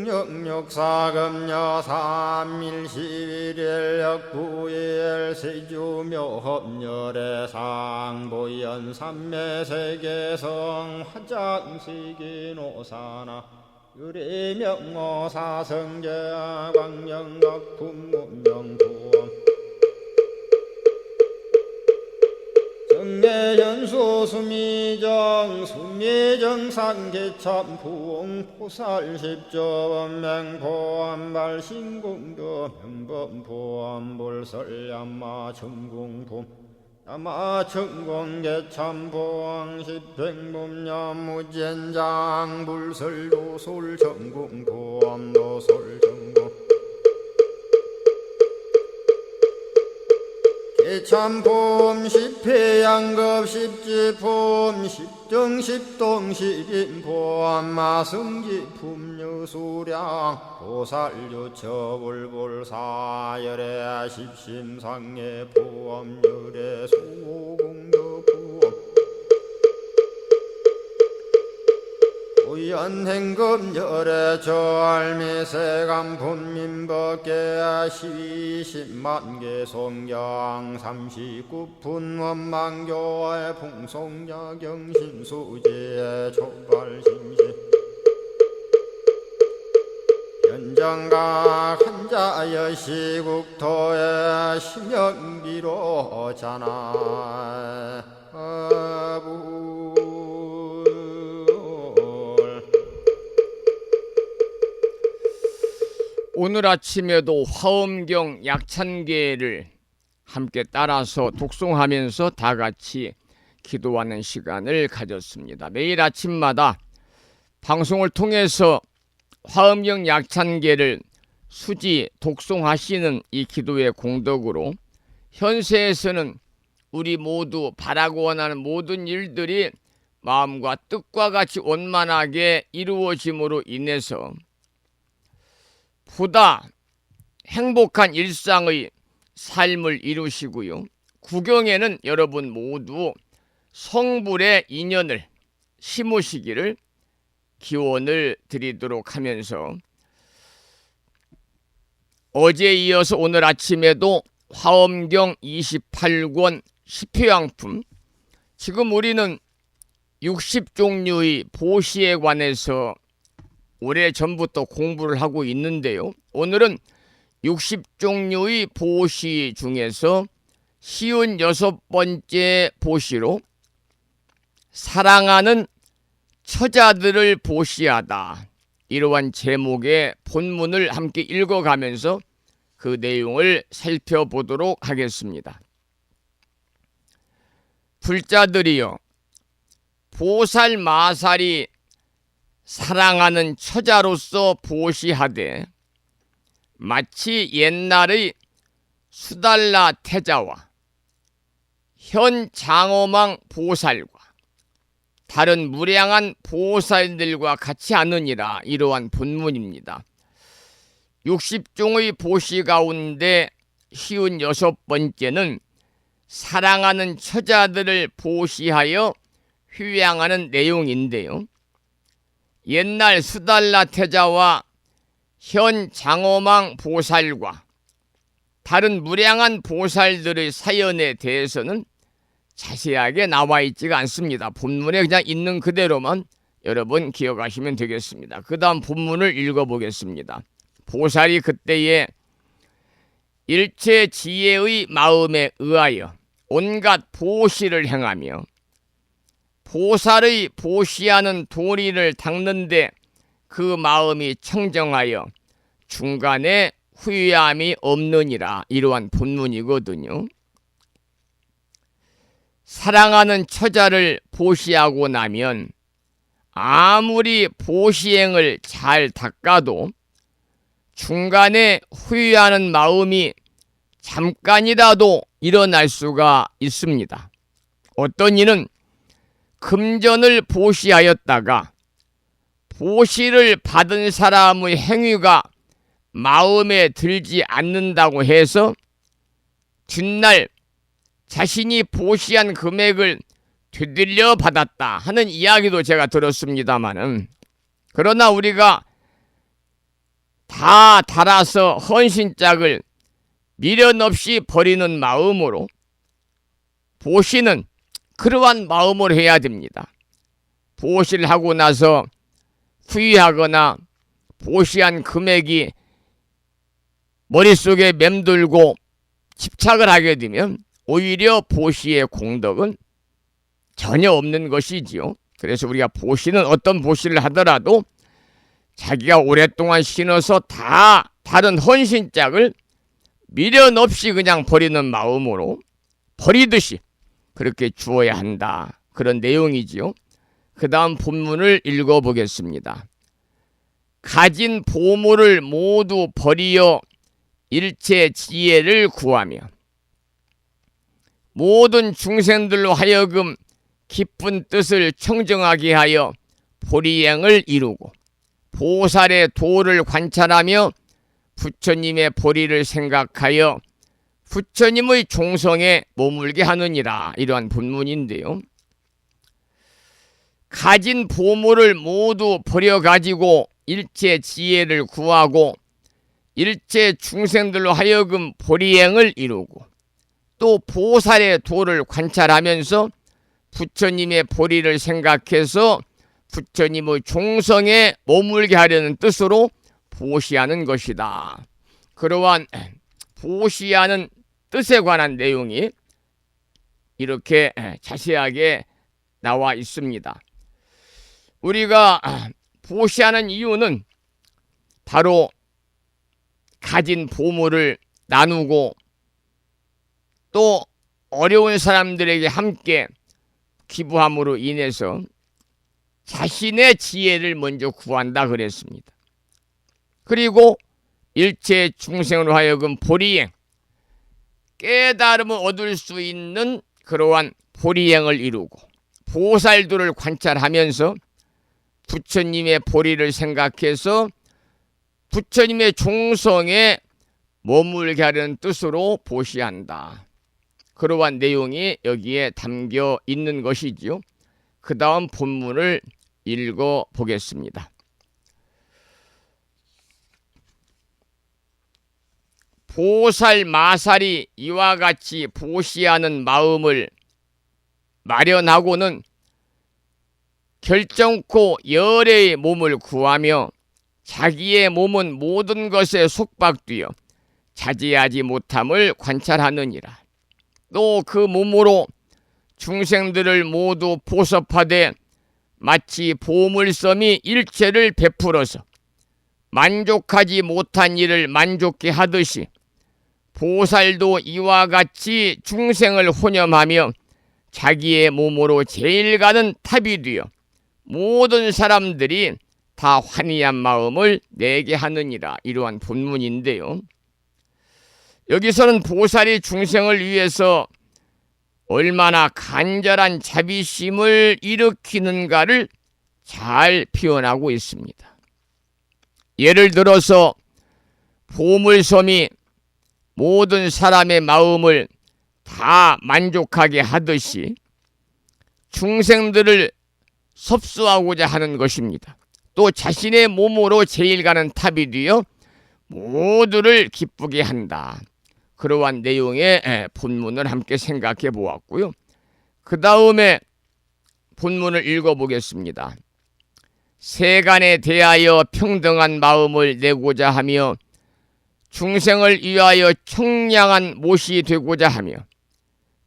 육력사금여 삼일시일일 역부일 세주묘법열의 상보연 삼매세계성 화장세계노사나 유래명어사성제 광명각품문명부엄 정례연수 수미정 수미정상계참풍 포살십조원맹포암발신공도 명범포암볼설야마 천궁품 야마천공계참포항 십행범야무젠장 불설도솔천궁포암도솔천궁 참폼 십회양급 십지폼 십정십동 십인폼 마승지품 유수량 보살유처불불사열의 십심상의 포함열의 수공덕부엄 우연행금열의 저알미세간분민법계 12십만개 송경 39분 원망교의 풍송야경신수지의 촉발신시 현정각 한자여 시국토의 심영기로 자나 오늘 아침에도 화엄경 약찬계를 함께 따라서 독송하면서 다 같이 기도하는 시간을 가졌습니다. 매일 아침마다 방송을 통해서 화엄경 약찬계를 수지 독송하시는 이 기도의 공덕으로 현세에서는 우리 모두 바라고 원하는 모든 일들이 마음과 뜻과 같이 원만하게 이루어짐으로 인해서 보다 행복한 일상의 삶을 이루시고요. 구경에는 여러분 모두 성불의 인연을 심으시기를 기원을 드리도록 하면서 어제에 이어서 오늘 아침에도 화엄경 28권 10회양품, 지금 우리는 60종류의 보시에 관해서 오래전부터 공부를 하고 있는데요. 오늘은 60종류의 보시 중에서 56번째 보시로 사랑하는 처자들을 보시하다, 이러한 제목의 본문을 함께 읽어가면서 그 내용을 살펴보도록 하겠습니다. 불자들이여, 보살마살이 사랑하는 처자로서 보시하되 마치 옛날의 수달라 태자와 현 장엄왕 보살과 다른 무량한 보살들과 같이 하느니라. 이러한 본문입니다. 60종의 보시 가운데 56번째는 사랑하는 처자들을 보시하여 휴양하는 내용인데요. 옛날 수달라 태자와 현 장엄왕 보살과 다른 무량한 보살들의 사연에 대해서는 자세하게 나와 있지가 않습니다. 본문에 그냥 있는 그대로만 여러분 기억하시면 되겠습니다. 그 다음 본문을 읽어보겠습니다. 보살이 그때에 일체 지혜의 마음에 의하여 온갖 보시를 행하며 보살의 보시하는 도리를 닦는데 그 마음이 청정하여 중간에 후회함이 없느니라. 이러한 본문이거든요. 사랑하는 처자를 보시하고 나면 아무리 보시행을 잘 닦아도 중간에 후회하는 마음이 잠깐이라도 일어날 수가 있습니다. 어떤 이는 금전을 보시하였다가 보시를 받은 사람의 행위가 마음에 들지 않는다고 해서 뒷날 자신이 보시한 금액을 되돌려 받았다 하는 이야기도 제가 들었습니다마는, 그러나 우리가 다 달아서 헌신짝을 미련 없이 버리는 마음으로 보시는 그러한 마음을 해야 됩니다. 보시를 하고 나서 후회하거나 보시한 금액이 머릿속에 맴돌고 집착을 하게 되면 오히려 보시의 공덕은 전혀 없는 것이지요. 그래서 우리가 보시는 어떤 보시를 하더라도 자기가 오랫동안 신어서 다 다른 헌신짝을 미련 없이 그냥 버리는 마음으로 버리듯이 그렇게 주어야 한다. 그런 내용이지요. 그 다음 본문을 읽어보겠습니다. 가진 보물을 모두 버리어 일체 지혜를 구하며 모든 중생들로 하여금 깊은 뜻을 청정하게 하여 보리행을 이루고 보살의 도를 관찰하며 부처님의 보리를 생각하여 부처님의 종성에 머물게 하느니라. 이러한 본문인데요. 가진 보물을 모두 버려가지고 일체 지혜를 구하고 일체 중생들로 하여금 보리행을 이루고 또 보살의 도를 관찰하면서 부처님의 보리를 생각해서 부처님의 종성에 머물게 하려는 뜻으로 보시하는 것이다. 그러한 보시하는 뜻에 관한 내용이 이렇게 자세하게 나와 있습니다. 우리가 보시하는 이유는 바로 가진 보물을 나누고 또 어려운 사람들에게 함께 기부함으로 인해서 자신의 지혜를 먼저 구한다 그랬습니다. 그리고 일체 중생으로 하여금 보리행, 깨달음을 얻을 수 있는 그러한 보리행을 이루고 보살도를 관찰하면서 부처님의 보리를 생각해서 부처님의 종성에 머물게 하려는 뜻으로 보시한다. 그러한 내용이 여기에 담겨 있는 것이지요. 그 다음 본문을 읽어보겠습니다. 보살 마살이 이와 같이 보시하는 마음을 마련하고는 결정코 열애의 몸을 구하며 자기의 몸은 모든 것에 속박되어 자제하지 못함을 관찰하느니라. 또 그 몸으로 중생들을 모두 보섭하되 마치 보물섬이 일체를 베풀어서 만족하지 못한 일을 만족케 하듯이 보살도 이와 같이 중생을 혼념하며 자기의 몸으로 제일 가는 탑이 되어 모든 사람들이 다 환희한 마음을 내게 하느니라. 이러한 본문인데요. 여기서는 보살이 중생을 위해서 얼마나 간절한 자비심을 일으키는가를 잘 표현하고 있습니다. 예를 들어서 보물섬이 모든 사람의 마음을 다 만족하게 하듯이 중생들을 섭수하고자 하는 것입니다. 또 자신의 몸으로 제일 가는 탑이 되어 모두를 기쁘게 한다. 그러한 내용의 본문을 함께 생각해 보았고요. 그 다음에 본문을 읽어보겠습니다. 세간에 대하여 평등한 마음을 내고자 하며 중생을 위하여 청량한 못이 되고자 하며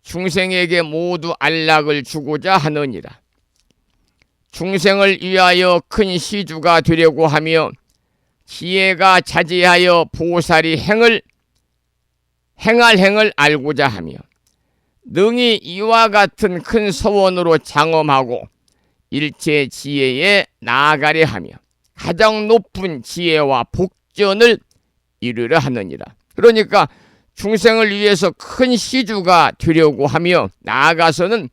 중생에게 모두 안락을 주고자 하느니라. 중생을 위하여 큰 시주가 되려고 하며 지혜가 자제하여 보살이 행할 행을 알고자 하며 능히 이와 같은 큰 서원으로 장엄하고 일체 지혜에 나아가려 하며 가장 높은 지혜와 복전을 이루려 하느니라. 그러니까 중생을 위해서 큰 시주가 되려고 하며 나아가서는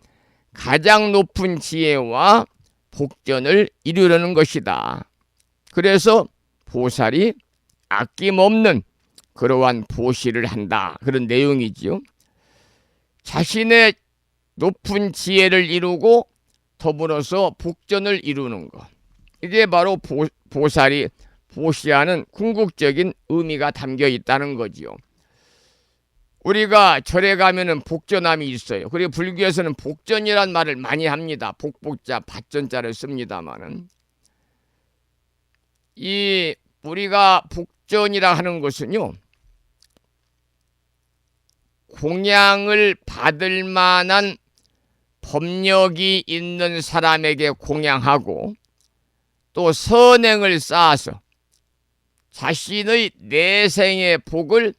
가장 높은 지혜와 복전을 이루려는 것이다. 그래서 보살이 아낌없는 그러한 보시를 한다. 그런 내용이지요. 자신의 높은 지혜를 이루고 더불어서 복전을 이루는 것. 이게 바로 보살이 보시하는 궁극적인 의미가 담겨 있다는 거지요. 우리가 절에 가면은 복전함이 있어요. 그리고 불교에서는 복전이란 말을 많이 합니다. 복복자, 받전자를 씁니다만은 이 우리가 복전이라 하는 것은요, 공양을 받을 만한 법력이 있는 사람에게 공양하고 또 선행을 쌓아서 자신의 내생의 복을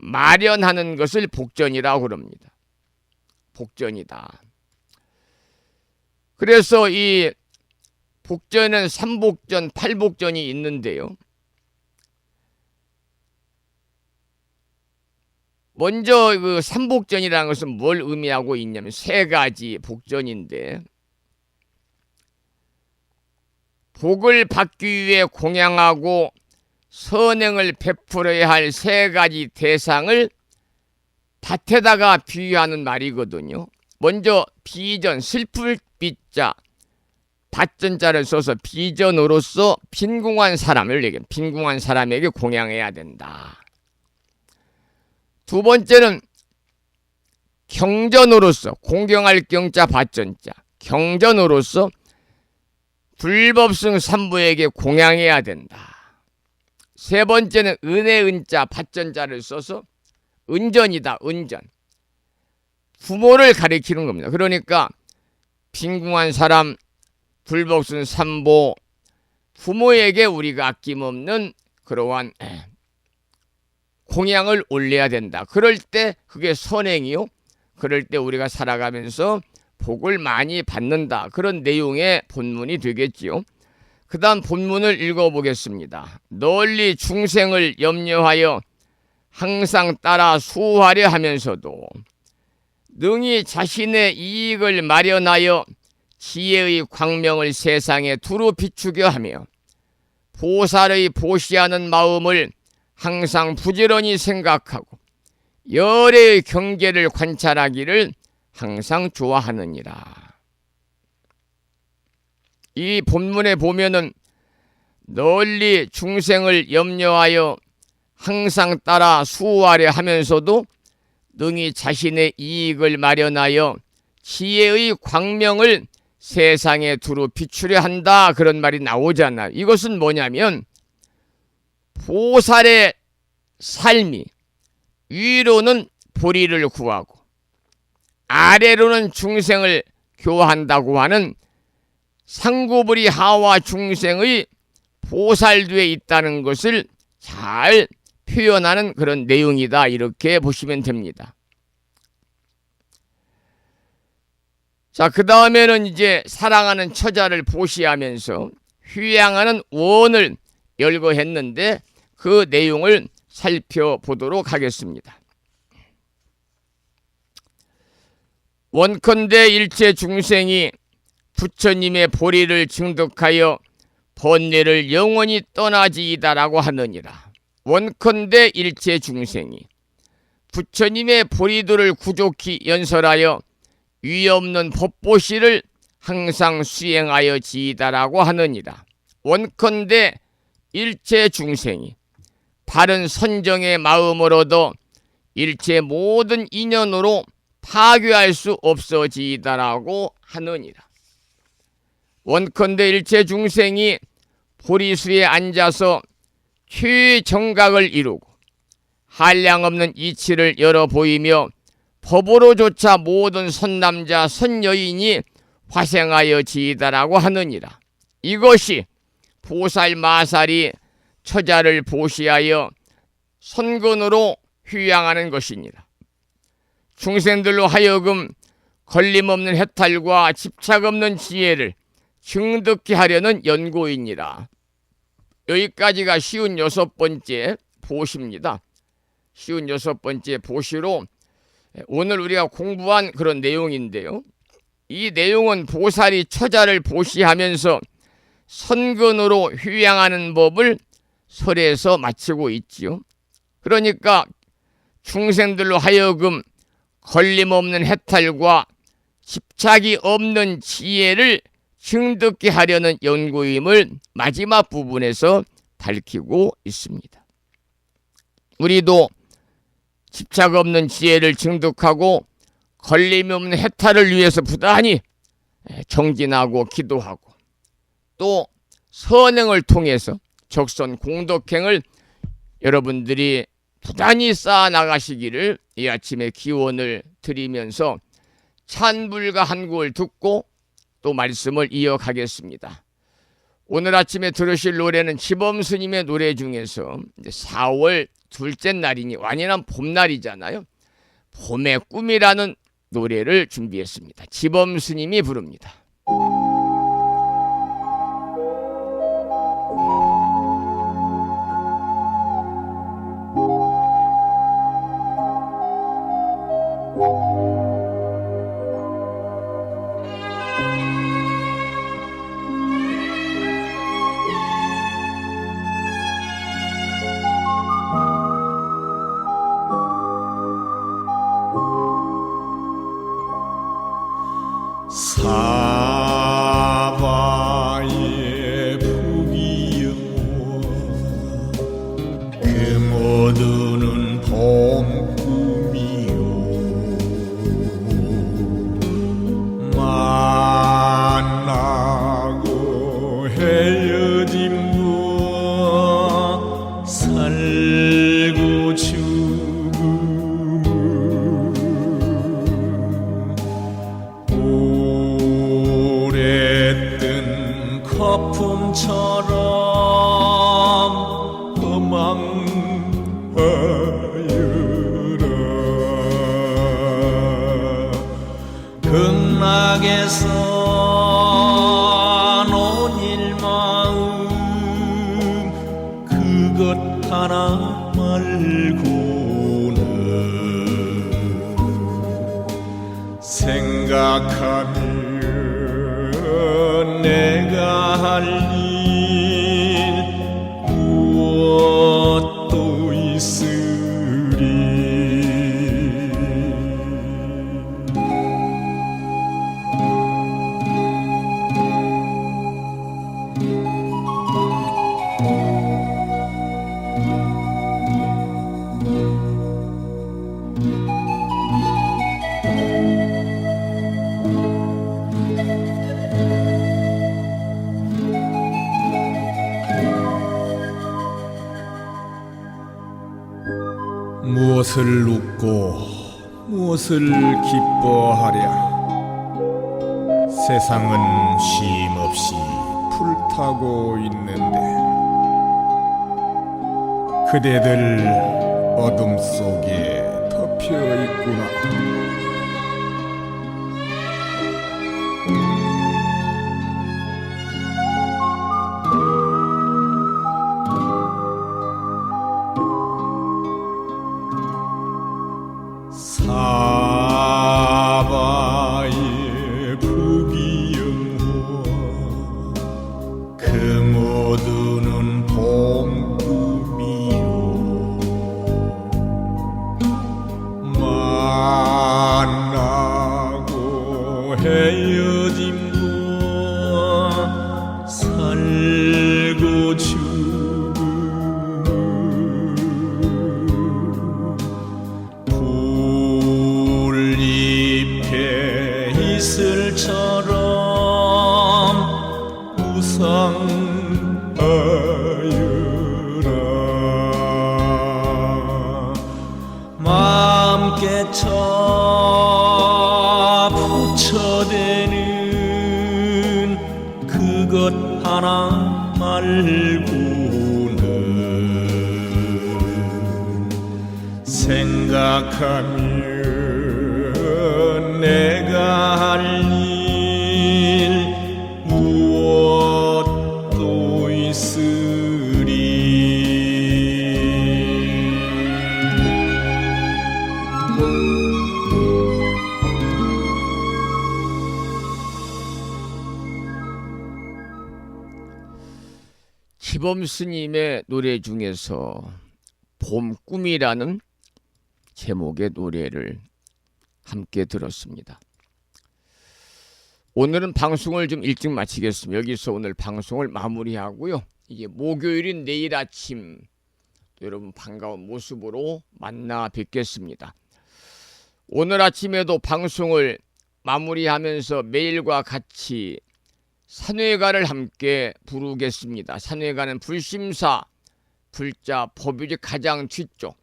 마련하는 것을 복전이라고 그럽니다. 복전이다. 그래서 이 복전은 삼복전, 팔복전이 있는데요. 먼저 그 삼복전이라는 것은 뭘 의미하고 있냐면 세 가지 복전인데, 복을 받기 위해 공양하고 선행을 베풀어야 할 세 가지 대상을 밭에다가 비유하는 말이거든요. 먼저 비전, 슬플 빛자, 밭전자를 써서 비전으로서 빈궁한 사람에게 공양해야 된다. 두 번째는 경전으로서, 공경할 경자 밭전자, 경전으로서 불법승 삼부에게 공양해야 된다. 세 번째는 은혜은자 밭전자를 써서 은전이다. 은전, 부모를 가리키는 겁니다. 그러니까 빈궁한 사람, 불법승 삼보, 부모에게 우리가 아낌없는 그러한 공양을 올려야 된다. 그럴 때 그게 선행이요. 그럴 때 우리가 살아가면서 복을 많이 받는다. 그런 내용의 본문이 되겠지요. 그 다음 본문을 읽어보겠습니다. 널리 중생을 염려하여 항상 따라 수호하려 하면서도 능히 자신의 이익을 마련하여 지혜의 광명을 세상에 두루 비추게 하며 보살의 보시하는 마음을 항상 부지런히 생각하고 열애의 경계를 관찰하기를 항상 좋아하느니라. 이 본문에 보면은 널리 중생을 염려하여 항상 따라 수호하려 하면서도 능히 자신의 이익을 마련하여 지혜의 광명을 세상에 두루 비추려 한다. 그런 말이 나오잖아요. 이것은 뭐냐면 보살의 삶이 위로는 보리를 구하고 아래로는 중생을 교화한다고 하는 상구불이 하와 중생의 보살도에 있다는 것을 잘 표현하는 그런 내용이다. 이렇게 보시면 됩니다. 자, 그 다음에는 이제 사랑하는 처자를 보시하면서 휴양하는 원을 열거했는데 그 내용을 살펴보도록 하겠습니다. 원컨대 일체 중생이 부처님의 보리를 증득하여 번뇌를 영원히 떠나지이다라고 하느니라. 원컨대 일체 중생이 부처님의 보리들을 구족히 연설하여 위없는 법보시를 항상 수행하여 지이다라고 하느니라. 원컨대 일체 중생이 바른 선정의 마음으로도 일체 모든 인연으로 파괴할 수 없어지이다라고 하느니라. 원컨대 일체 중생이 보리수에 앉아서 최정각을 이루고 한량없는 이치를 열어 보이며 법으로조차 모든 선남자 선여인이 화생하여 지이다라고 하느니라. 이것이 보살마살이 처자를 보시하여 선근으로 휴양하는 것이니라. 중생들로 하여금 걸림없는 해탈과 집착 없는 지혜를 증득케 하려는 연고이니라. 여기까지가 56번째 보시입니다. 56번째 보시로 오늘 우리가 공부한 그런 내용인데요. 이 내용은 보살이 처자를 보시하면서 선근으로 휴양하는 법을 설에서 마치고 있지요. 그러니까 중생들로 하여금 걸림없는 해탈과 집착이 없는 지혜를 증득케 하려는 연구임을 마지막 부분에서 밝히고 있습니다. 우리도 집착 없는 지혜를 증득하고 걸림이 없는 해탈을 위해서 부단히 정진하고 기도하고 또 선행을 통해서 적선 공덕행을 여러분들이 부단히 쌓아 나가시기를 이 아침에 기원을 드리면서 찬불가 한 곡을 듣고 또 말씀을 이어가겠습니다. 오늘 아침에 들으실 노래는 지범스님의 노래 중에서 4월 둘째 날이니 완연한 봄날이잖아요. 봄의 꿈이라는 노래를 준비했습니다. 지범스님이 부릅니다. 사바의 부귀영화 그 모두는 봄꿈이요 만나고 헤어짐과 살고 거품처럼 허망하여라 극락에서 논일 마음 그것 하나 말고는 생각하며 내가 할 일 무엇도 있으리 무엇을 웃고 무엇을 기뻐하랴 세상은 쉼없이 불타고 있는데 그대들 어둠 속에 덮여 있구나 사바의 부귀영화 그 모두는 봄꿈이요 만나고 헤어짐과 살고 이슬처럼 우상하여라 마음 깨쳐 부처대는 그것 하나 말고는 생각하며 내가 할 일 무엇도 있으리 기범 스님의 노래 중에서 봄꿈이라는 제목의 노래를 함께 들었습니다. 오늘은 방송을 좀 일찍 마치겠습니다. 여기서 오늘 방송을 마무리하고요. 이게 목요일인 내일 아침 여러분 반가운 모습으로 만나 뵙겠습니다. 오늘 아침에도 방송을 마무리하면서 매일과 같이 산회가를 함께 부르겠습니다. 산회가는 불심사, 불자 법유지 가장 뒤쪽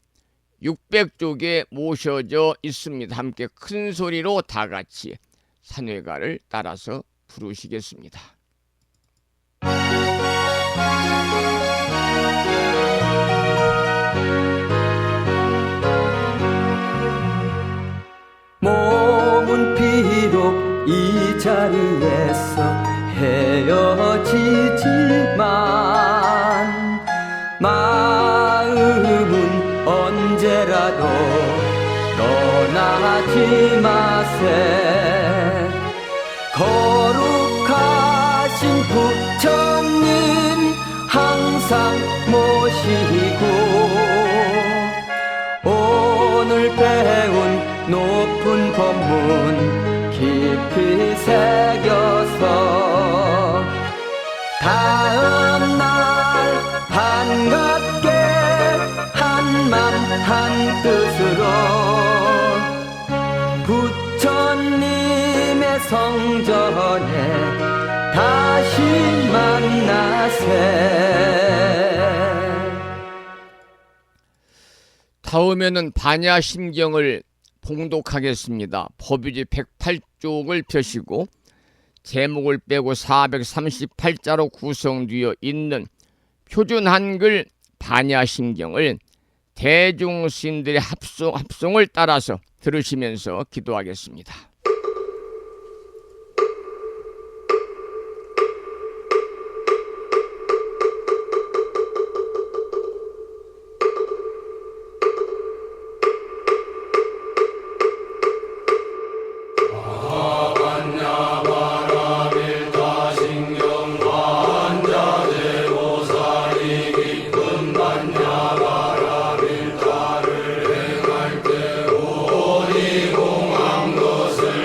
600쪽에 모셔져 있습니다. 함께 큰 소리로 다 같이 산회가를 따라서 부르시겠습니다. 몸은 비록 이 자리에서 헤어지지만 마음은 언제라도 떠나지 마세. 거룩하신 부처님 항상 모시고 오늘 배운 높은 법문 깊이 새겨서 다음날 반갑게 한맘 한뜻으로 부처님의 성전에 다시 만나세. 다음에는 반야심경을 봉독하겠습니다. 법유지 108쪽을 펴시고 제목을 빼고 438자로 구성되어 있는 표준 한글 반야심경을 대중스님들의 합송을 따라서 들으시면서 기도하겠습니다. 것을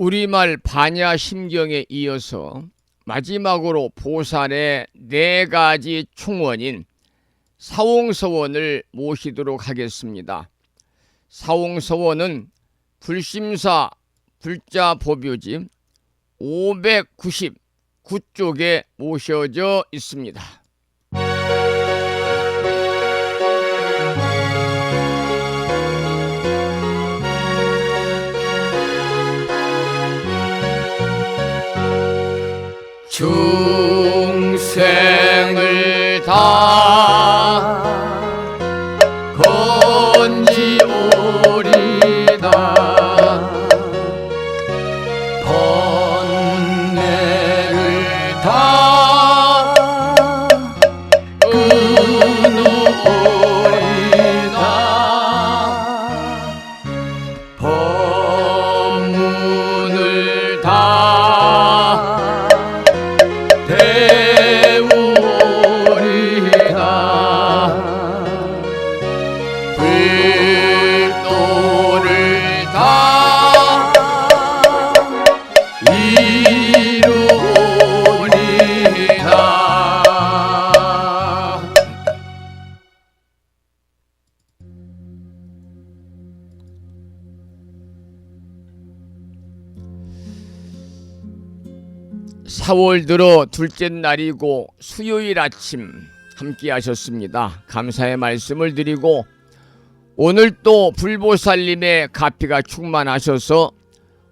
우리말 반야심경에 이어서 마지막으로 보살의 4가지 충원인 사홍서원을 모시도록 하겠습니다. 사홍서원은 불심사 불자보묘지 599쪽에 모셔져 있습니다. 중생을 다 건지오리다 번뇌를 다 끊으오리다 법문을 다 배우리다 불도를 다 이루리다. (4월) 들어 둘째 날이고 수요일 아침 함께 하셨습니다. 감사의 말씀을 드리고 오늘 또 불보살님의 가피가 충만하셔서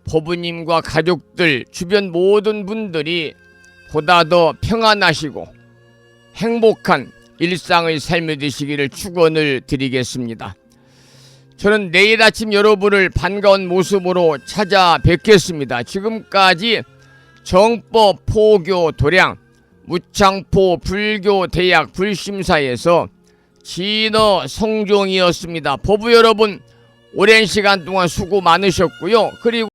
법부님과 가족들 주변 모든 분들이 보다 더 평안하시고 행복한 일상의 삶이 되시기를 축원을 드리겠습니다. 저는 내일 아침 여러분을 반가운 모습으로 찾아뵙겠습니다. 지금까지 정법 포교 도량 무창포 불교 대학 불심사에서 진어 성종이었습니다. 법부 여러분 오랜 시간 동안 수고 많으셨고요. 그리고